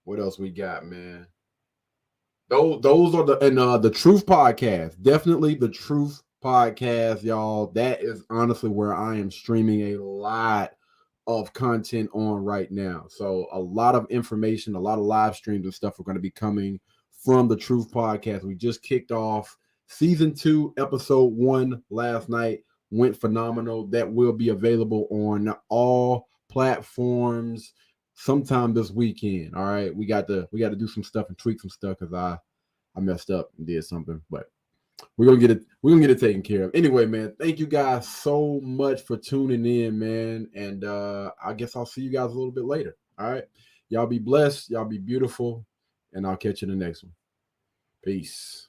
What else we got, man? Those are the Truth Podcast. Definitely the Truth Podcast, y'all. That is honestly where I am streaming a lot of content on right now. So a lot of information, a lot of live streams and stuff are going to be coming from the Truth Podcast. We just kicked off season 2, episode 1 last night. Went phenomenal. That will be available on all platforms sometime this weekend. All right. We got to do some stuff and tweak some stuff because I messed up and did something, but we're gonna get it taken care of. Anyway, man, thank you guys so much for tuning in, man. And I guess I'll see you guys a little bit later. All right. Y'all be blessed, y'all be beautiful, and I'll catch you in the next one. Peace.